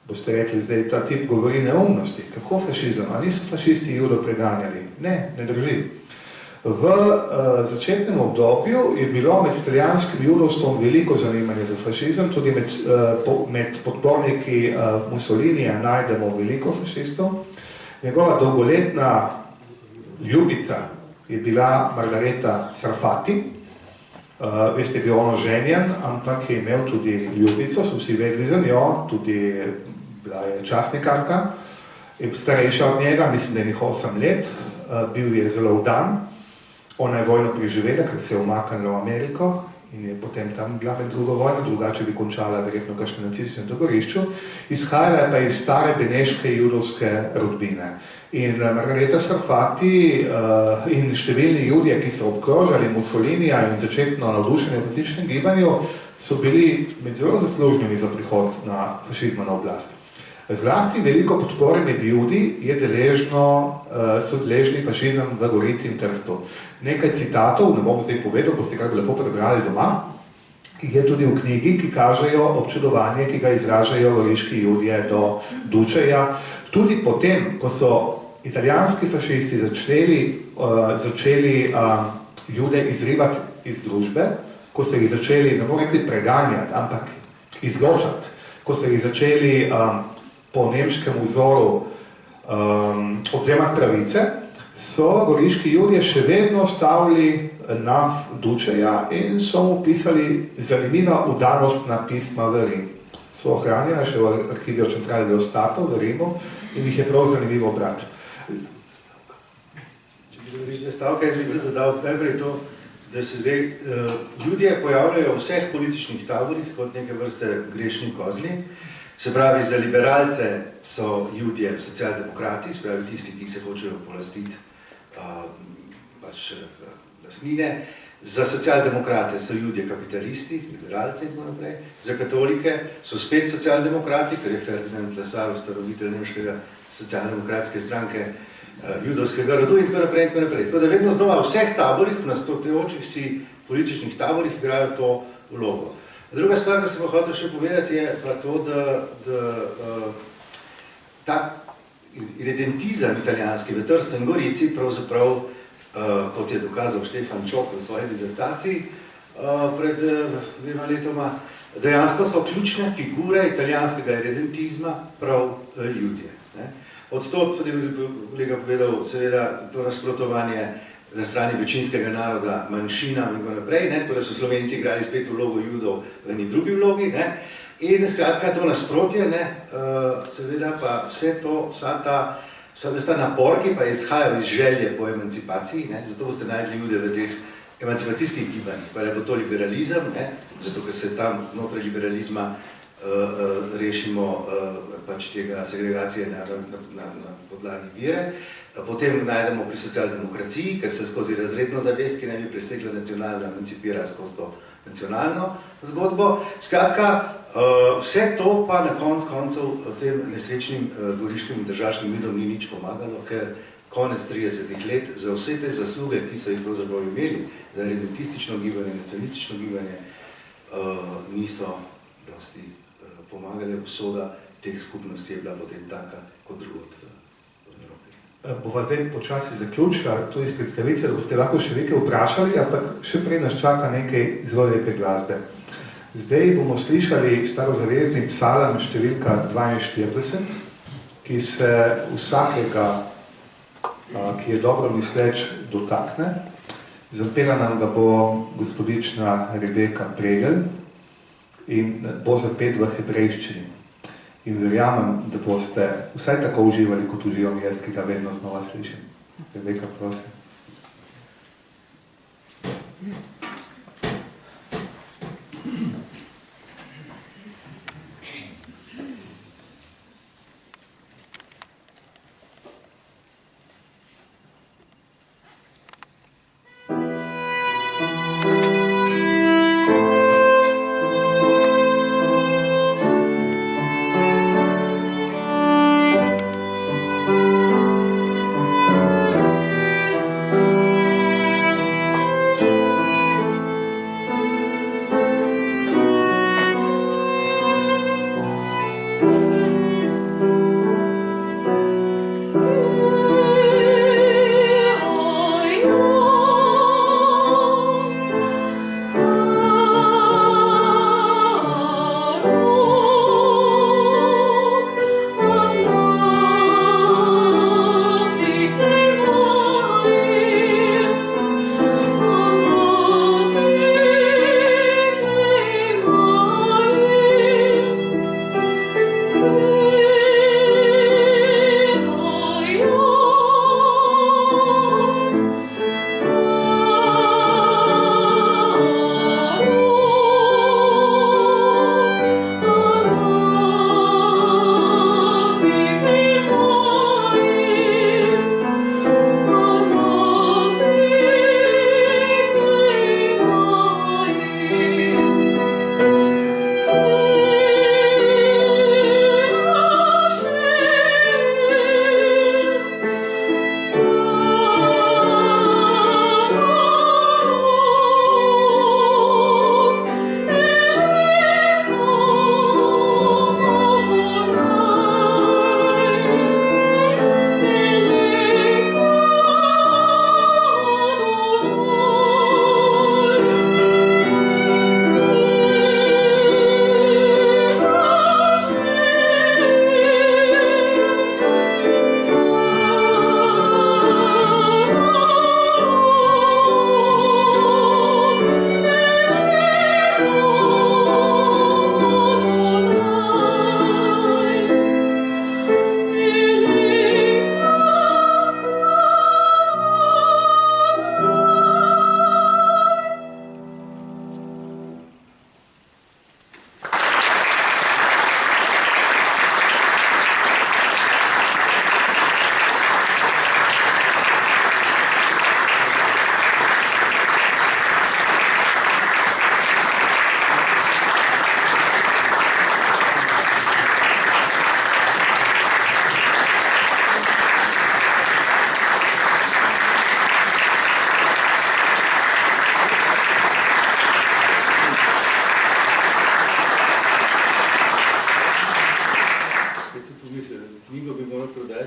S2: Boste rekli, zdaj ta tip govori neumnosti. Kako fašizem? A niso fašisti judov preganjali? Ne, ne drži. V začetnem obdobju je bilo med italijanskim judovstvom veliko zanimanje za fašizem, tudi med podporniki Mussolinija najdemo veliko fašistov. Njegova dolgoletna ljubica je bila Margareta Sarfati. Veste, bil on oženjen, ampak je imel tudi ljubico, so vsi vedeli za njo, tudi bila je častnikarka, je starejša od njega, mislim, da je njih 8 let, bil je zelo vdan. Ona je vojno preživela, ker se je umaknila v Ameriko in je potem tam bila med drugo vojno, drugače bi končala verjetno kakšne nacističnem taborišču. Izhajala je pa iz stare beneške judovske rodbine. In Margareta Sarfati in številni judje, ki so obkrožali Mussolinija in začetno navdušenje v fašističnem gibanju, so bili med zelo zaslužnimi za prihod na fašizma na oblast. Zlasti veliko podpore med judi so deležni fašizem v Gorici in Trstu. Nekaj citatov, ne bom zdaj povedal, boste kar lepo prebrali doma, je tudi v knjigi, ki kažejo občudovanje, ki ga izražajo goriški judje do Dučeja. Tudi potem, ko so italijanski fašisti začeli jude izrivati iz družbe, ko so jih začeli, ne bomo rekli preganjati, ampak izločati, ko so jih začeli po nemškem vzoru odvzemati pravice, so goriški judje še vedno stavili na Dučeja in so mu pisali zanimiva vdanostna pisma v Rim. so ohranjena še v arhivi Centrale dello Stato v Rimu in jih je prav zanimivo brati.
S3: Če bi govoriš dve stavke, jaz bi dodal najprej to, da se zdaj ljudje pojavljajo v vseh političnih taborih kot neke vrste grešni kozli. Se pravi, za liberalce so ljudje socialdemokrati, se pravi tisti, ki se hočejo polastiti lastnine. Za socialdemokrate so ljudje kapitalisti, liberalci in tako naprej. Za katolike so spet socialdemokrati, ker je Ferdinand Lassalle, ustanovitelj nemškega socialdemokratske stranke, judovskega rodu in tako naprej in tako naprej. Tako da vedno znova v vseh taborih, v nastopajočih si političnih taborih igrajo to vlogo. Druga stvar, kar sem hotel še povedati, je pa to, da ta irredentizem italijanski v Trstu in Gorici pravzaprav, kot je dokazal Štefan Čok v svoji dizertaciji pred 2 letoma, dejansko so ključne figure italijanskega irredentizma prav ljudje. Odstop, tudi kolega povedal, seveda to nasprotovanje na strani večinskega naroda manjšinam in tako naprej, tako da so Slovenci igrali spet vlogo Judov v eni drugi vlogi. In skratka to nasprotje, seveda pa vse to, vsa ta napor, ki pa izhajajo iz želje po emancipaciji, zato boste najdli Jude v teh emancipacijskih gibanjih, pa je bo to liberalizem, zato ker se tam znotraj liberalizma rešimo pač tega segregacije na podlagi vire. Potem najdemo pri socialdemokraciji, ker se skozi razredno zavest, ki naj bi presegla nacionalno, emancipira skozi to nacionalno zgodbo. Skratka, vse to pa na koncev tem nesrečnim goriškim in tržaškim Judom ni nič pomagalo, ker konec 30-ih let za vse te zasluge, ki so jih pravzaprav imeli, za redentistično gibanje, nacionalistično gibanje, niso dosti pomagale. Usoda teh skupnosti je bila potem taka kot drugot v Evropi.
S2: Bova zdaj počasi zaključila to iz predstavitve, da boste lahko še nekaj vprašali, ampak še prej nas čaka nekaj zelo lepe glasbe. Zdaj bomo slišali starozavezni psalam številka 42, ki se vsakega, ki je dobro misleč, dotakne. Zapela nam ga bo gospodična Rebeka Pregel in bo zapet v hebrejščini. In verjamem, da boste vsaj tako uživali, kot uživam jaz, ki ga vedno znova slišim. Rebeka, prosim.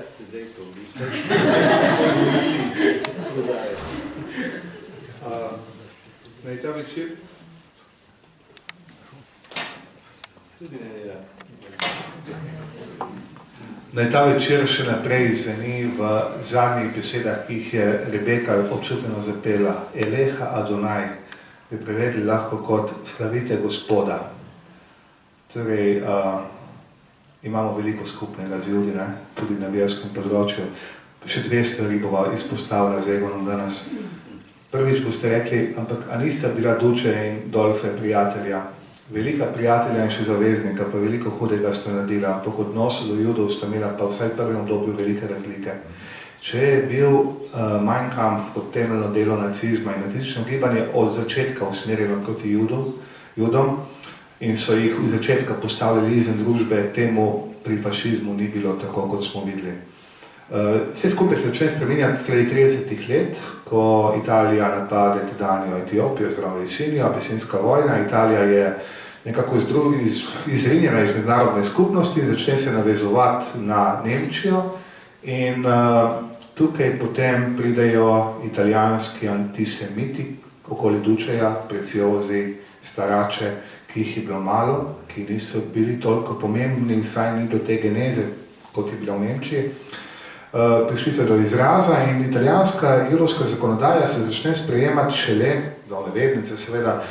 S3: več CD-kov, vse podvojili prodaje.
S2: Naj ta večer?
S3: Tudi ne dela.
S2: Naj ta večer še naprej zveni v zadnjih besedah, ki jih je Rebeka občuteno zapela. Eleha Adonai bi prevedli lahko kot slavite Gospoda. Torej, imamo veliko skupnega z Judi, tudi na verskem področju. Še dve stvari bova izpostavila z Egonom danes. Prvič boste rekli, ampak a nista bila Duče in Dolfe prijatelja? Velika prijatelja in še zaveznika, pa veliko hudega sta naredila, ampak odnosu do Judov sta imela pa vsaj v prvem obdobju velike razlike. Če je bil Mein Kampf kot temeljno delo nacizma in nacistično gibanje od začetka usmerjeno proti Judom in so jih od začetka postavljali izven družbe, temu pri fašizmu ni bilo tako, kot smo videli. Vse skupaj se začne spreminjati sledi 30 let, ko Italija napade tedanjo Etiopijo, oziroma Abisinijo, Abisinska vojna. Italija je nekako izrinjena iz mednarodne skupnosti in začne se navezovati na Nemčijo in tukaj potem pridejo italijanski antisemiti okoli Dučeja, Preciozi, Starače, ki jih je bilo malo, ki niso bili toliko pomembni, vsaj ni do te geneze, kot je bila v Nemčiji. Prišli se do izraza in italijanska judovska zakonodaja se začne sprejemati šele, do navednice seveda,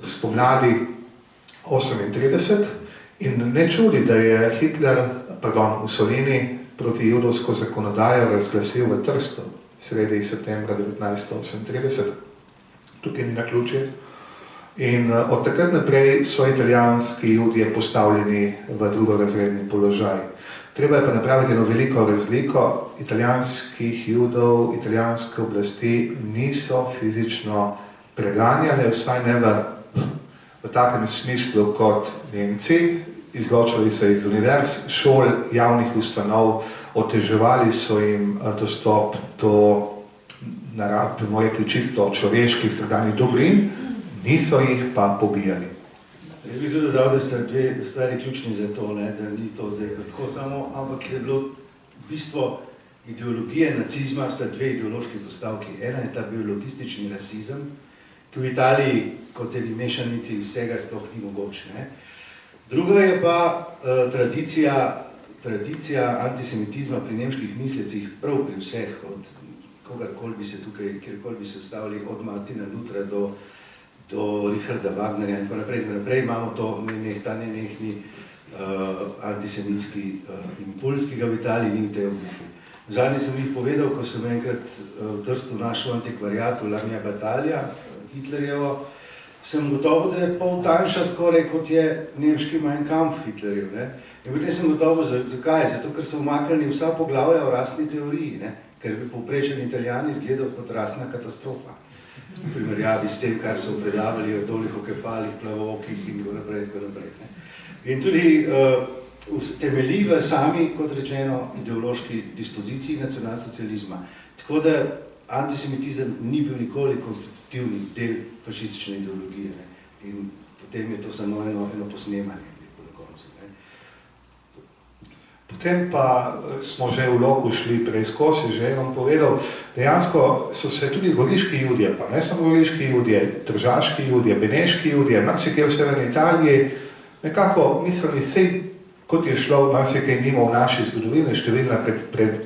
S2: spomladi 38 in ne čudi, da je Mussolini proti judovsko zakonodajo razglasil v Trstu sredi septembra 1938. Tukaj ni naključje. In od takrat naprej so italijanski judje postavljeni v drugorazredni položaj. Treba je pa napraviti eno veliko razliko. Italijanskih judov, italijanske oblasti niso fizično preganjale, vsaj ne v takem smislu kot Nemci. Izločali se iz univerz, šol, javnih ustanov, oteževali so jim dostop do čisto človeških vsakdanjih dobrin, niso jih pa pobijali.
S3: Jaz bi tudi dodal, da so dve stvari ključni za to, da ni to zdaj tako samo, ampak je bilo bistvo ideologije nacizma, sta dve ideološki izpostavki. Ena je ta biologistični rasizem, ki v Italiji kot eni mešanici vsega sploh ni mogoč. Druga je pa tradicija antisemitizma pri nemških mislecih, prav pri vseh, od kogarkoli bi se tukaj, kjerkoli bi se vstavili, od Martina Lutra do Richarda Wagnerja in tako naprej. Imamo to ta nenehni antisemitski impuls, ki ga v Italiji ni v tej obliki. Zadnji sem jih povedal, ko sem enkrat v Trstu našel antikvariatu La mia battaglia, Hitlerjevo, sem gotovo, da je pol tanjša skoraj, kot je nemški Mein Kampf Hitlerjev. In potem sem gotovo, zakaj? Zato, ker so umaknili vsa poglavja o rasni teoriji, ker bi povprečen Italijan izgledal kot rasna katastrofa. V primerjavi s tem, kar so predavali o dolihokefalih, plavookih in tako naprej. In tudi temelji v sami, kot rečeno, ideološki dispoziciji nacionalsocializma. Tako da antisemitizem ni bil nikoli konstitutivni del fašistične ideologije. In potem je to samo eno posnemanje na koncu.
S2: Potem pa smo že v loku šli preizkosi, že vam povedal, dejansko so se tudi goriški judje, pa ne samo goriški judje, tržaški judje, beneški judje, marsikaj v severni Italiji, nekako mislili, sej kot je šlo marsikaj mimo v naši zgodovini, številna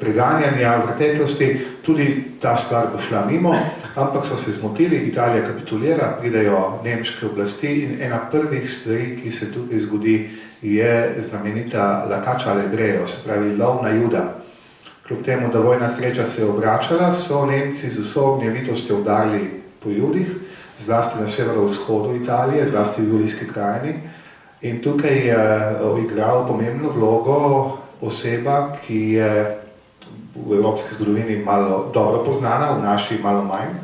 S2: preganjanja v preteklosti, tudi ta stvar bo šla mimo, ampak so se zmotili, Italija kapitulira, pridejo nemške oblasti in ena prvih stvari, ki se tukaj zgodi, je znamenita La caccia all'ebreo, se pravi lov na Juda. Kljub temu, da vojna sreča se je obračala, so Nemci z vso gnjevitostjo udarili po Judih, zlasti na severovzhodu Italije, zlasti v Julijski krajini. In tukaj je igral pomembno vlogo oseba, ki je v evropski zgodovini malo dobro poznana, v naši malo manj.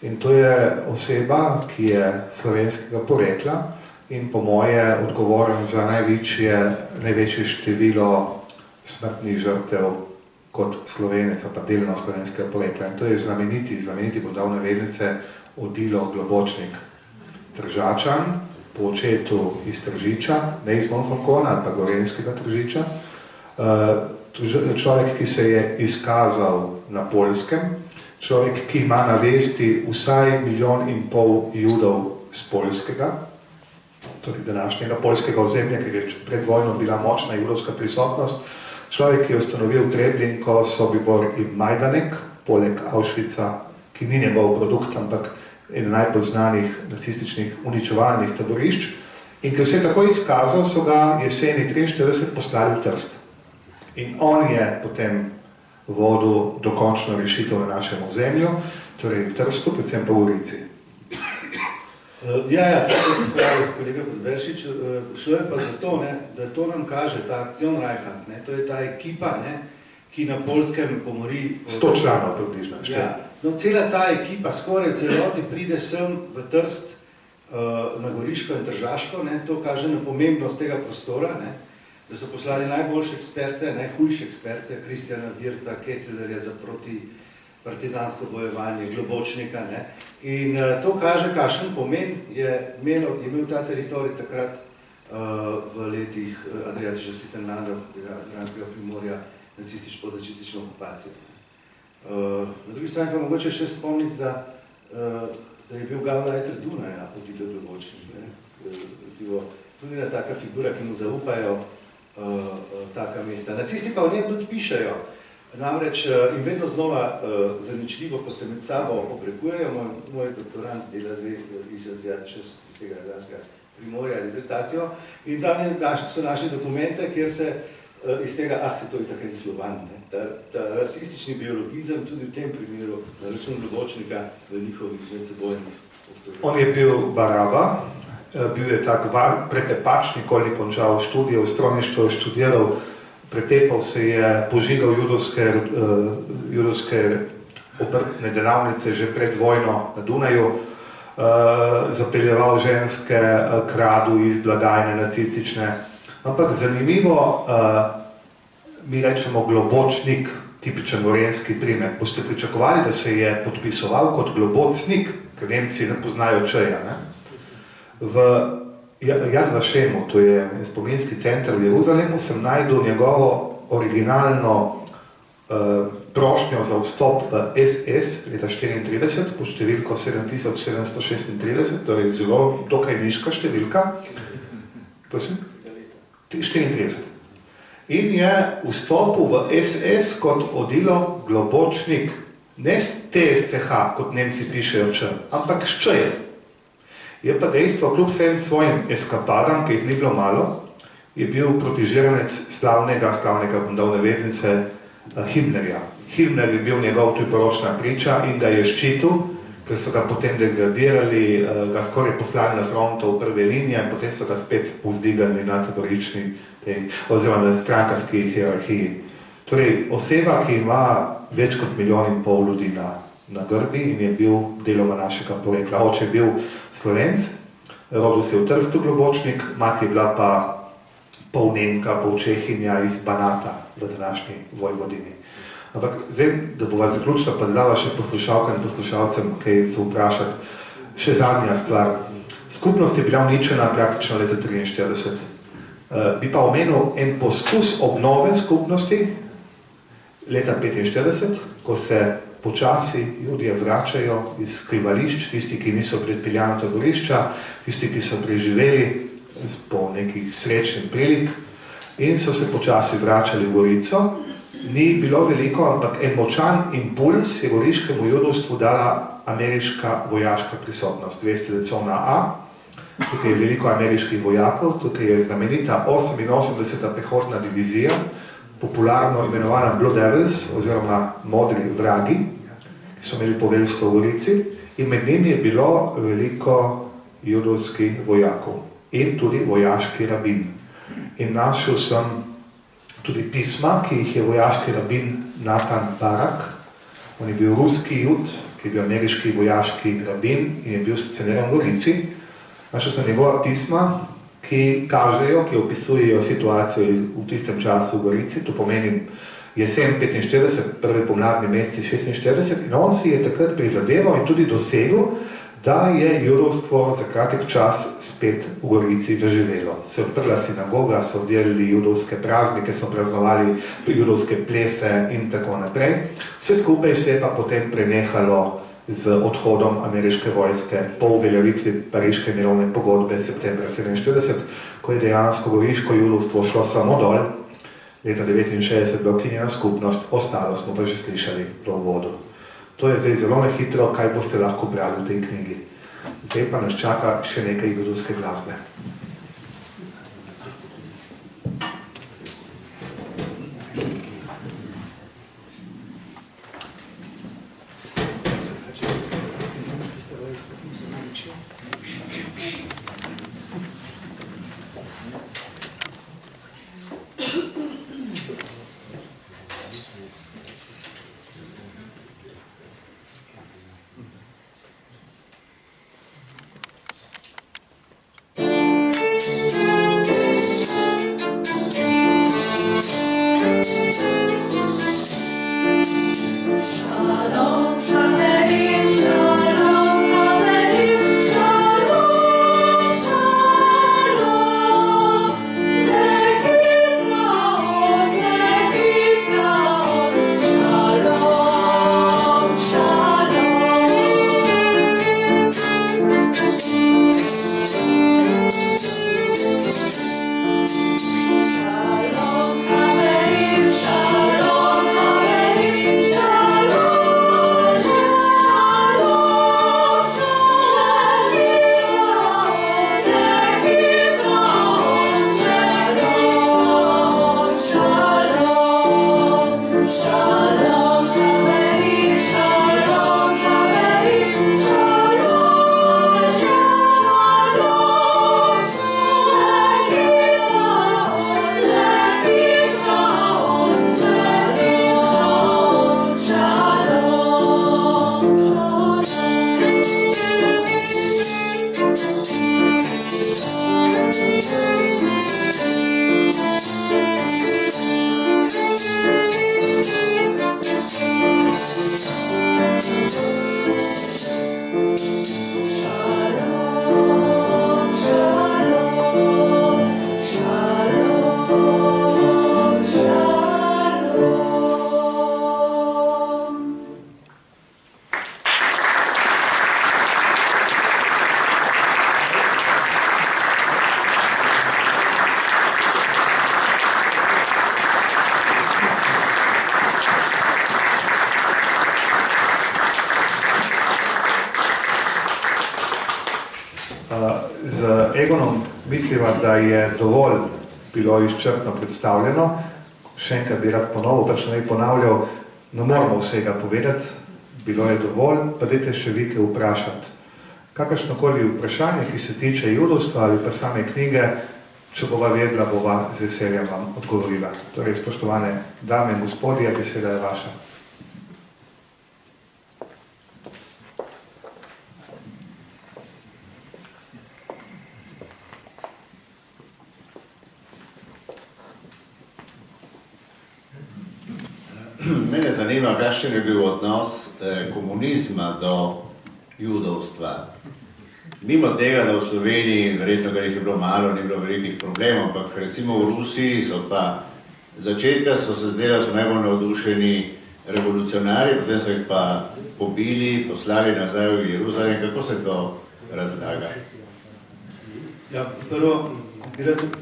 S2: In to je oseba, ki je slovenskega porekla, in po moje odgovoren za največje število smrtnih žrtev kot Slovenec, pa delno slovenskega porekla. In to je znameniti bo dal navednice Odilo Globočnik, Tržačan, po očetu iz Tržiča, ne iz Monfalcona, ali pa gorenjskega Tržiča, človek, ki se je izkazal na Poljskem, človek, ki ima na vesti vsaj 1,5 milijona Judov z Poljskega, torej današnjega poljskega ozemlja, ker je pred vojno bila močna judovska prisotnost, človek, ki je ustanovil Treblinko, Sobibor in Majdanek, poleg Auschwitza, ki ni njegov produkt, ampak eno najbolj znanih nacističnih uničevalnih taborišč. In ker se je tako izkazal, so ga jeseni 1943 poslali v Trst. In on je potem vodil dokončno rešitev na našem ozemlju, torej v Trstu, predvsem pa v Gorici.
S3: Ja, tako kot pravi kolega Podvršič, šlo je pa zato, da to nam kaže, ta akcion Rajhat, to je ta ekipa, ki na Poljskem pomori...
S2: 100 članov približno.
S3: Ja, no, cela ta ekipa skoraj celoti pride sem v Trst, na Goriško in Tržaško, to kaže na pomembnost tega prostora, da so poslali najboljše eksperte, najhujše eksperte, Kristjana Virta, Kettelerja za protipartizansko bojevanje, Globočnika, in to kaže, kakšen pomen je imel ta teritorij takrat v letih Adriatičnega Svisterlanda, Adrianskega primorja, pod nacistično okupacijo. Na drugi strani pa mogoče še spomniti, da je bil Gauleiter Dunaja od Tito Globočnik. Tudi ena taka figura, ki mu zaupajo taka mesta. Nacisti pa v njej tudi pišejo. Namreč, in vedno znova zaničljivo, ko se med sabo obrekujejo, moj doktorant dela iz tega Adrianskega primorja, dizertacijo, in tam so našli dokumente, kjer se iz tega, se to je tako Slovan, ta rasistični biologizem tudi v tem primeru na račun Globočnika v njihovih medsebojnih obtožbah.
S2: On je bil Baraba, bil je tak pretepač, nikoli ni končal študije, v strojništvu študiral, pretepal se je, požigal judovske obrtne delavnice že pred vojno na Dunaju, zapeljeval ženske, kradu iz blagajne nacistične. Ampak zanimivo, mi rečemo Globočnik, tipičen gorenjski primer. Boste pričakovali, da se je podpisoval kot Globocnik, ker Nemci ne poznajo čeja. V Jad Vašemu, to je spominski center v Jeruzalemu, sem najdel njegovo originalno prošnjo za vstop v SS leta 1934 po številko 7736, to je zelo dokaj niška številka. Prosim? 34. In je vstopil v SS kot odilo Globočnik, ne s TSCH, kot Nemci pišejo č, ampak s č. Je pa dejstvo, kljub vsem svojim eskapadam, ki jih ni bilo malo, je bil protižiranec slavnega, bom dal navednice, Himmlerja. Himmler je bil njegov poročna priča in ga je ščitil, ker so ga potem degradirali, ga skoraj poslali na fronto v prve linije in potem so ga spet povzdigali na taborični oziroma na strankarski hierarhiji. Torej, oseba, ki ima več kot 1,5 milijona ljudi na grbi in je bil deloma našega porekla. Oče je bil Slovenc, rodil se v Trstu Globočnik, mati je bila pa pol Nemka, pol Čehinja iz Banata v današnji Vojvodini. Ampak zdaj, da bova zaključila, pa dala še poslušalkam in poslušalcem, kaj se vprašati. Še zadnja stvar. Skupnost je bila uničena praktično leta 1943. Bi pa omenil en poskus obnove skupnosti leta 1945, ko se počasi ljudje vračajo iz skrivališč, tisti, ki niso pripeljani v taborišča, tisti, ki so preživeli po nekih srečnih prilik in so se počasi vračali v Gorico. Ni bilo veliko, ampak en močan impuls je goriškemu judovstvu dala ameriška vojaška prisotnost. Veste, da so na A, tukaj je veliko ameriških vojakov, tukaj je znamenita 88. pehotna divizija, popularno imenovana Blue Devils, oziroma modri vragi, ki so imeli poveljstvo v Gorici, in med njimi je bilo veliko judovskih vojakov in tudi vojaški rabin. In našel sem tudi pisma, ki jih je vojaški rabin Nathan Barak. On je bil ruski jud, ki je bil ameriški vojaški rabin in je bil staceniran v Gorici. Našel sem njegova pisma, ki kažejo, ki opisujejo situacijo v tistem času v Gorici, to pomeni jesen 45, prve pomladni meseci 46, in on si je takrat prizadeval in tudi dosegel, da je judovstvo za kratek čas spet v Gorici zaživelo. Se je odprla sinagoga, so delali judovske praznike, so praznovali judovske plese in tako naprej. Vse skupaj se je pa potem prenehalo z odhodom ameriške vojske po uveljavitvi Pariške mirovne pogodbe septembra 1947, ko je dejansko goriško judovstvo šlo samo dol. Leta 1969 bila ukinjena skupnost, ostalo smo pa že slišali v uvodu. To je zdaj zelo nehitro, kaj boste lahko brali v tej knjigi. Zdaj pa nas čaka še nekaj judovske glasbe. Misliva, da je dovolj bilo izčrpno predstavljeno. Še enkrat bi rad ponovil, pa sem ponavljal, ne moramo vsega povedati, bilo je dovolj, pa dajte še vi kaj vprašati. Kakršnokoli vprašanje, ki se tiče judovstva ali pa same knjige, če bova vedela, bova z veseljem vam odgovorila. Torej, spoštovane dame in gospodje, beseda je vaša.
S4: Mene zanima, kakšen je bil odnos komunizma do judovstva. Mimo tega, da v Sloveniji, verjetno ga jih je bilo malo, ni bilo velikih problemov, ampak recimo v Rusiji so pa začetka so se zdela, so najbolj navdušeni revolucionarji, potem so jih pa pobili, poslali nazaj v Jeruzalem. Kako se to razlaga?
S3: Ja, prvo,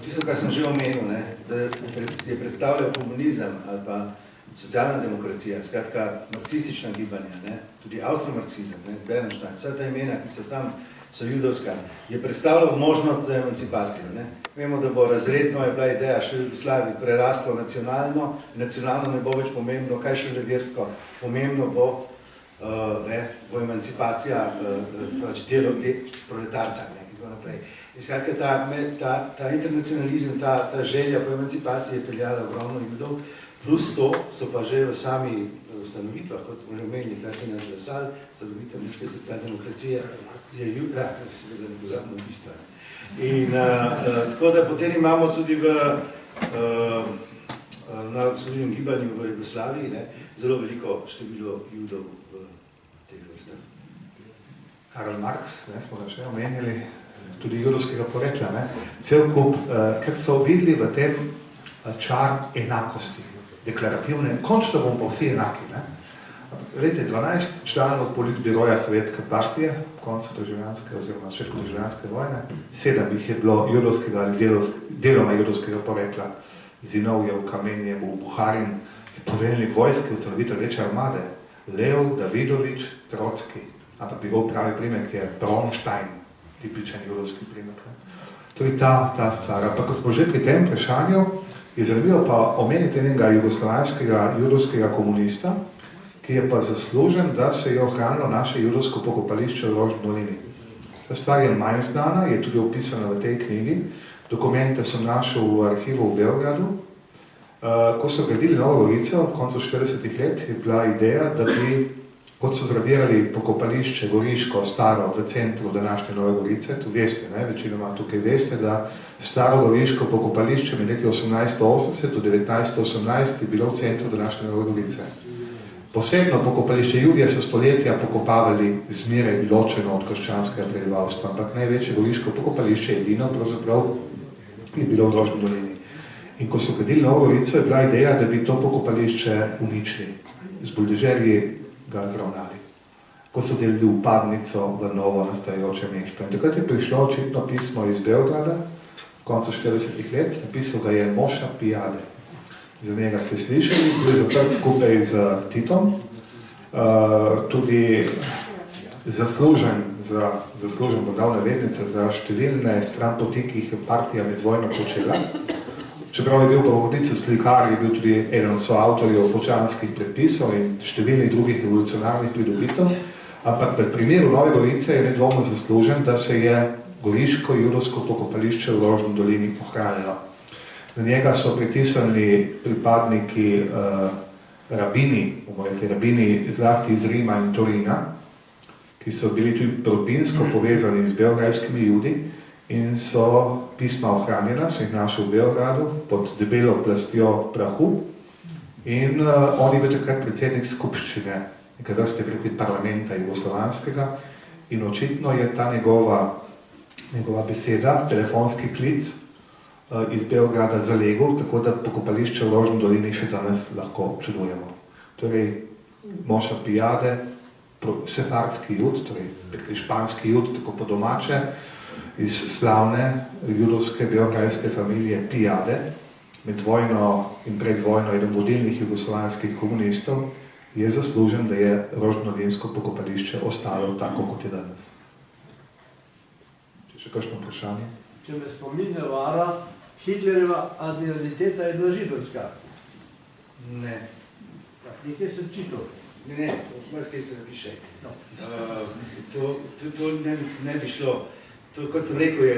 S3: tisto, kar sem že omenil, da je predstavljal komunizem ali pa socialna demokracija, skratka marksistična gibanja, tudi avstromarksizem, Bernstein, vse ta imena, ki so tam, so judovska, je predstavljal možnost za emancipacijo. Vemo, da bo razredno, je bila ideja še v Jugoslaviji preraslo nacionalno, nacionalno ne bo več pomembno, kaj še le versko, pomembno bo emancipacija delo proletarca in tako naprej. In skratka, ta internacionalizem, ta želja po emancipaciji je peljala ogromno judov. Plus to so pa že v sami ustanovitvah, kot smo že omenili, Ferdinand Lassalle, ustanovitev Nemške socialne demokracije, je to je seveda nepozabno bistvo. In tako da potem imamo tudi v narodoslovnem gibanju v Jugoslaviji zelo veliko število judov v teh vrstah.
S2: Karl Marx, smo ga še omenjali, tudi judovskega porekla, cel kup, ker so videli v tem čar enakosti, deklarativne, končno bomo pa vsi enaki. Lete 12 članov politbiroja Sovjetske partije, koncu državljanske oziroma začetku državljanske vojne, 7 jih je bilo judovskega ali deloma judovskega porekla, Zinovjev, Kamenjev, Buharin, poveljnik vojske, ustanovitelj Večje armade, Lev, Davidovič, Trocki, ampak njegov pravi primek je Bronstein, tipičen judovski primek. To je ta stvar. Pa ko smo že pri tem vprašanju, je zanimivo pa omeniti enega jugoslovanskega judovskega komunista, ki je pa zaslužen, da se je ohranilo naše judovsko pokopališče v Rožni dolini. Ta stvar je manj znana, je tudi opisana v tej knjigi. Dokumente sem našel v arhivu v Beogradu. Ko so gradili Novo Gorico, v koncu 40-ih let, je bila ideja, da bi, kot so zradirali pokopališče Goriško, staro, v centru današnje Nove Gorice, tu veste, večinoma tukaj veste, da staro Goriško pokopališče med leti 1880 do 1918 je bilo v centru današnje Nove Gorice. Posebno pokopališče Judje so stoletja pokopavali zmeraj ločeno od krščanskega prebivalstva, ampak največje Goriško pokopališče edino pravzaprav je bilo v Rožni dolini. In ko so gradili Novo Gorico, je bila ideja, da bi to pokopališče uničili, z buldožerji ga zravnali, ko so delili upadnico v novo nastajajoče mesto. In takrat je prišlo očitno pismo iz Beograda, v koncu 40-ih let, napisal ga je Moša Pijade. Za njega ste slišali, bil je zaprt skupaj z Titom, tudi zaslužen, bodal navednice, za številne stranpoti, ki jih je partija med vojno počela. Čeprav je bil pa vodica slikar, je bil tudi eden od soavtorjev počanskih predpisov in številnih drugih revolucionarnih pridobitev, ampak v primeru Nove Gorice je nedvomno zaslužen, da se je goriško judovsko pokopališče v Rožni dolini ohranilo. Na njega so pritisnili pripadniki rabini zlasti iz Rima in Torina, ki so bili tudi rodbinsko povezani z beograjskimi judi in so pisma ohranjena, so jih našli v Beogradu pod debelo plastjo prahu in on je bil takrat predsednik skupščine, nekaj vrste parlamenta jugoslovanskega in očitno je ta njegova beseda, telefonski klic iz Beograda zalegel, tako da pokopališče v Rožni dolini še danes lahko občudujemo. Torej, Moša Pijade, sefardski jud, torej španski jud, tako po domače, iz slavne judovske beograjske familije Pijade, med vojno in pred vojno eden vodilnih jugoslovanskih komunistov, je zaslužen, da je rožnodolinsko pokopališče ostalo tako, kot je danes. Še kakšno vprašanje?
S5: Če me spominja vara, Hitlerjeva admiraliteta je bila židovska.
S3: Ne.
S5: Nekaj sem čital.
S3: Ne, marsikaj se napiše. To ne bi šlo. To, kot sem rekel, je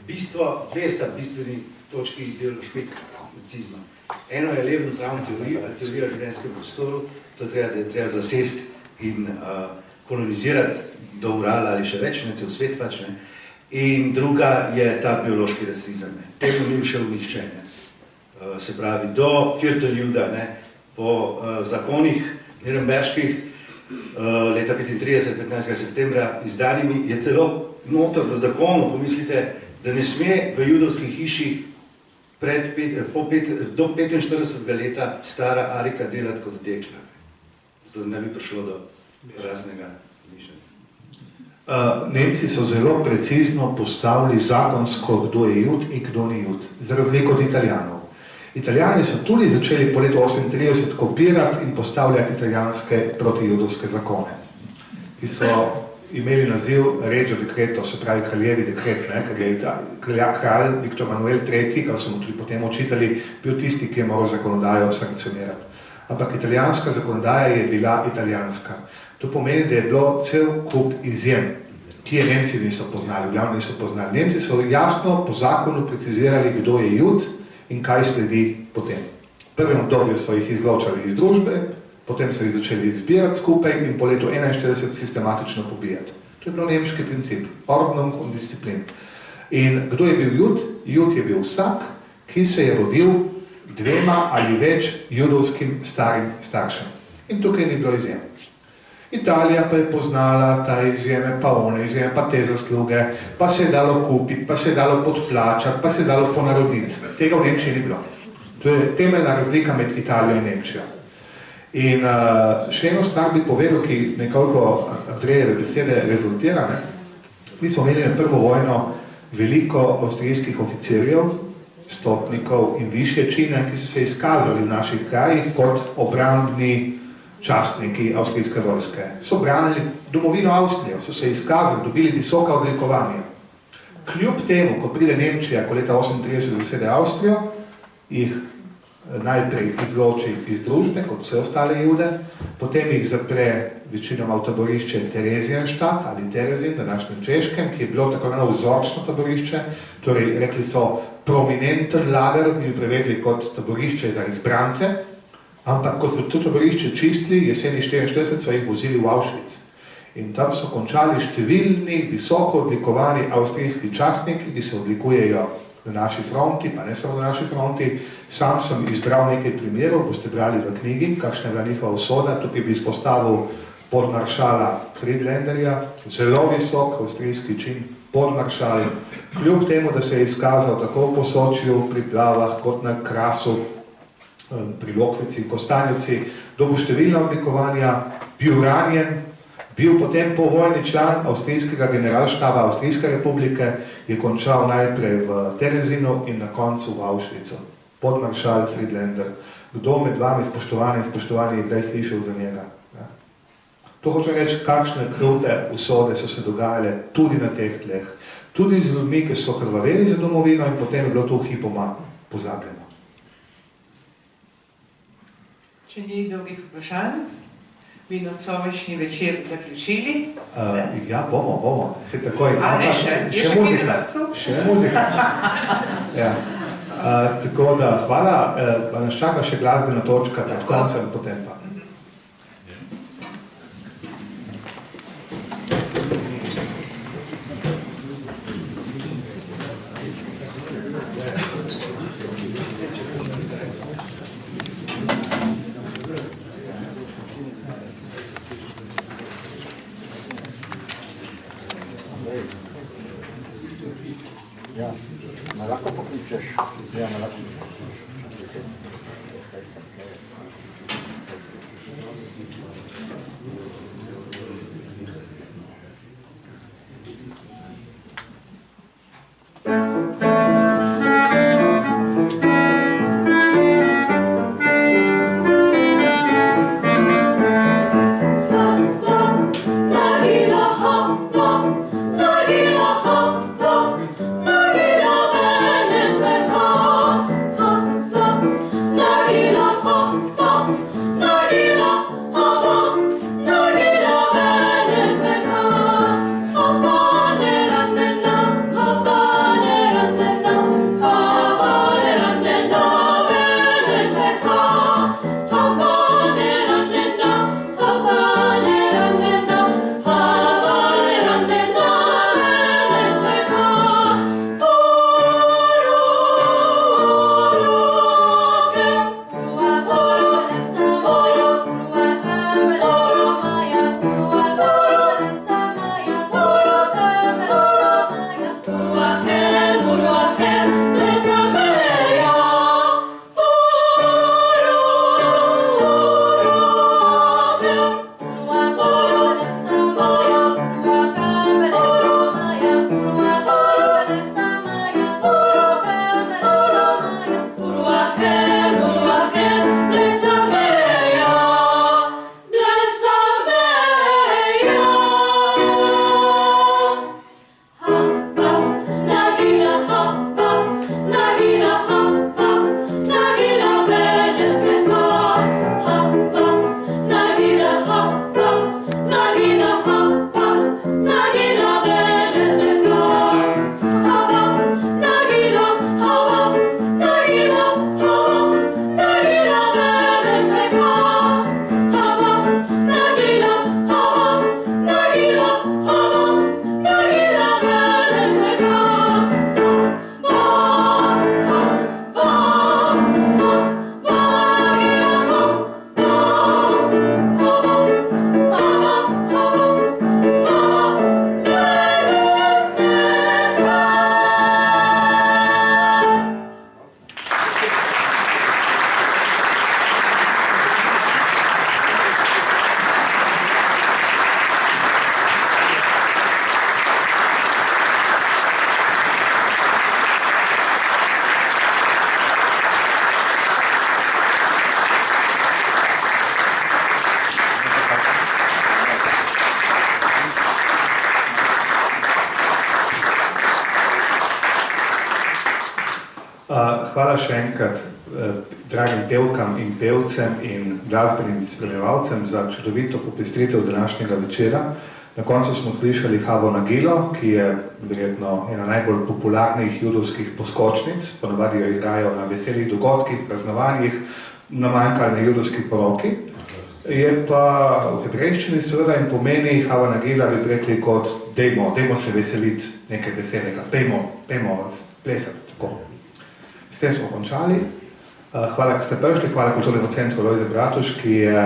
S3: bistvo, dve sta bistveni točki ideološkega nacizma. Eno je Lebensraum teorija, ali teorija življenjskega prostoru, to je treba zasesti in kolonizirati do Urala ali še več, cel svet pač, ne. In druga je ta biološki rasizem. Temu ni všel nihče. Se pravi, do Vierteljuda, po zakonih nürnberških leta 35, 15. septembra izdanimi, je celo noter v zakonu, pomislite, da ne sme v judovski hiši do 45. leta stara Arika delati kot dekla. Zato ne bi prišlo do raznega mišljenja.
S2: Nemci so zelo precizno postavili zakonsko, kdo je jud in kdo ni jud, za razliko od Italijanov. Italijani so tudi začeli po letu 38 kopirati in postavljati italijanske protijudovske zakone, ki so imeli naziv Regio Decreto, se pravi kraljevi dekret, ker je kralj Viktor Manuel III, kar so mu tudi potem očitali, bil tisti, ki je moral zakonodajo sankcionirati. Ampak italijanska zakonodaja je bila italijanska. To pomeni, da je bilo cel kup izjem, ki je Nemci niso poznali, v glavnem niso poznali. Nemci so jasno po zakonu precizirali, kdo je jud in kaj sledi potem. V prvem obdobju so jih izločali iz družbe, potem so jih začeli zbirati skupaj in po letu 41 sistematično pobijati. To je bil nemški princip, Ordnung und Disziplin. In kdo je bil jud? Jud je bil vsak, ki se je rodil dvema ali več judovskim starim staršem. In tukaj ni bilo izjem. Italija pa je poznala ta izjeme, pa one izjeme, pa te zasluge, pa se je dalo kupiti, pa se je dalo podplačati, pa se je dalo ponaroditi. Tega v Nemčiji ni bilo. To je temeljna razlika med Italijo in Nemčijo. In še eno stvar bi povedal, ki nekoliko Andrejeve besede rezultira. Mi smo imeli na prvo vojno veliko avstrijskih oficirjev, stotnikov in višje čine, ki so se izkazali v naših krajih kot obrambni častniki avstrijske vojske. So branili domovino Avstrijo, so se izkazali, dobili visoka odlikovanja. Kljub temu, ko pride Nemčija, ko leta 1938 zasede Avstrijo, jih najprej izloči iz družbe, kot vse ostale Jude, potem jih zapre večinoma v taborišče Theresienstadt ali Terezin, današnjem Češkem, ki je bilo tako vzorčno taborišče, torej rekli so prominenten lager, bi prevedli kot taborišče za izbrance, ampak ko so to taborišče čistili, jeseni 1944 so jih vozili v Auschwitz. In tam so končali številni visoko odlikovani avstrijski častniki, ki se odlikujejo na naši fronti, pa ne samo na naši fronti. Sam sem izbral nekaj primerov, boste brali v knjigi, kakšna je bila njihova usoda. Tukaj bi izpostavil podmaršala Friedländerja, zelo visok avstrijski čin, podmaršal, kljub temu, da se je izkazal tako v Posočju, pri Plavah, kot na Krasu, pri Lokvici, Kostanjevci, dobil številna odlikovanja, bil ranjen, bil potem povojni član avstrijskega generalštaba Avstrijske republike, je končal najprej v Terezinu in na koncu v Auschwitzu. Podmaršal Friedländer. Kdo med vami spoštovani je kdaj slišal za njega? Ja. To hoče reči, kakšne krute usode so se dogajale tudi na teh tleh. Tudi z ljudmi, ki so krvaveli za domovino in potem je bilo to hipoma pozabljeno.
S1: Če ni drugih vprašanj, bi nocojšnji večer zaključili.
S2: Ja, bomo. Se takoj.
S1: Še muzika.
S2: Še muzika. Ja. Tako da, hvala. Nas čaka še glasbena točka pred koncem, potem pa.
S6: Ja, me lahko pokličeš. Ja, me lahko pokličeš.
S7: Ha
S2: Hvala še enkrat dragim pevkam in pevcem in glasbenim spremljevalcem za čudovito popestritev današnjega večera. Na koncu smo slišali Havo Nagilo, ki je verjetno ena najbolj popularnih judovskih poskočnic, ponavadi jo igrajo na veselih dogodkih, praznovanjih, na manjkali na judovski poroki. Je pa v hebrejščini seveda in pomeni Hava Nagila bi rekli kot dejmo se veseliti nekaj veselega, pejmo plesati, tako. S tem smo končali. Hvala, ki ste prišli, hvala Kulturnemu centru Lojze Bratuš, ki je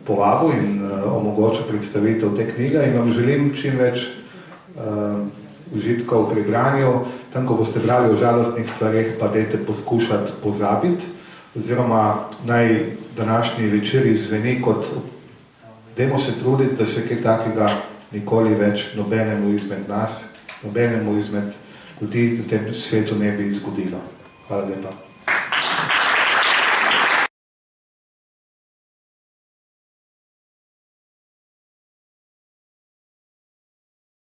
S2: povabil in omogočil predstavitev te knjige in vam želim čim več užitkov pri branju. Tam, ko boste brali o žalostnih stvareh, pa dajte poskušati pozabiti, oziroma naj današnji večer izveni kot dajmo se truditi, da se kaj takega nikoli več nobenemu izmed nas, nobenemu izmed ljudi v tem svetu ne bi zgodilo. Hvala lepa.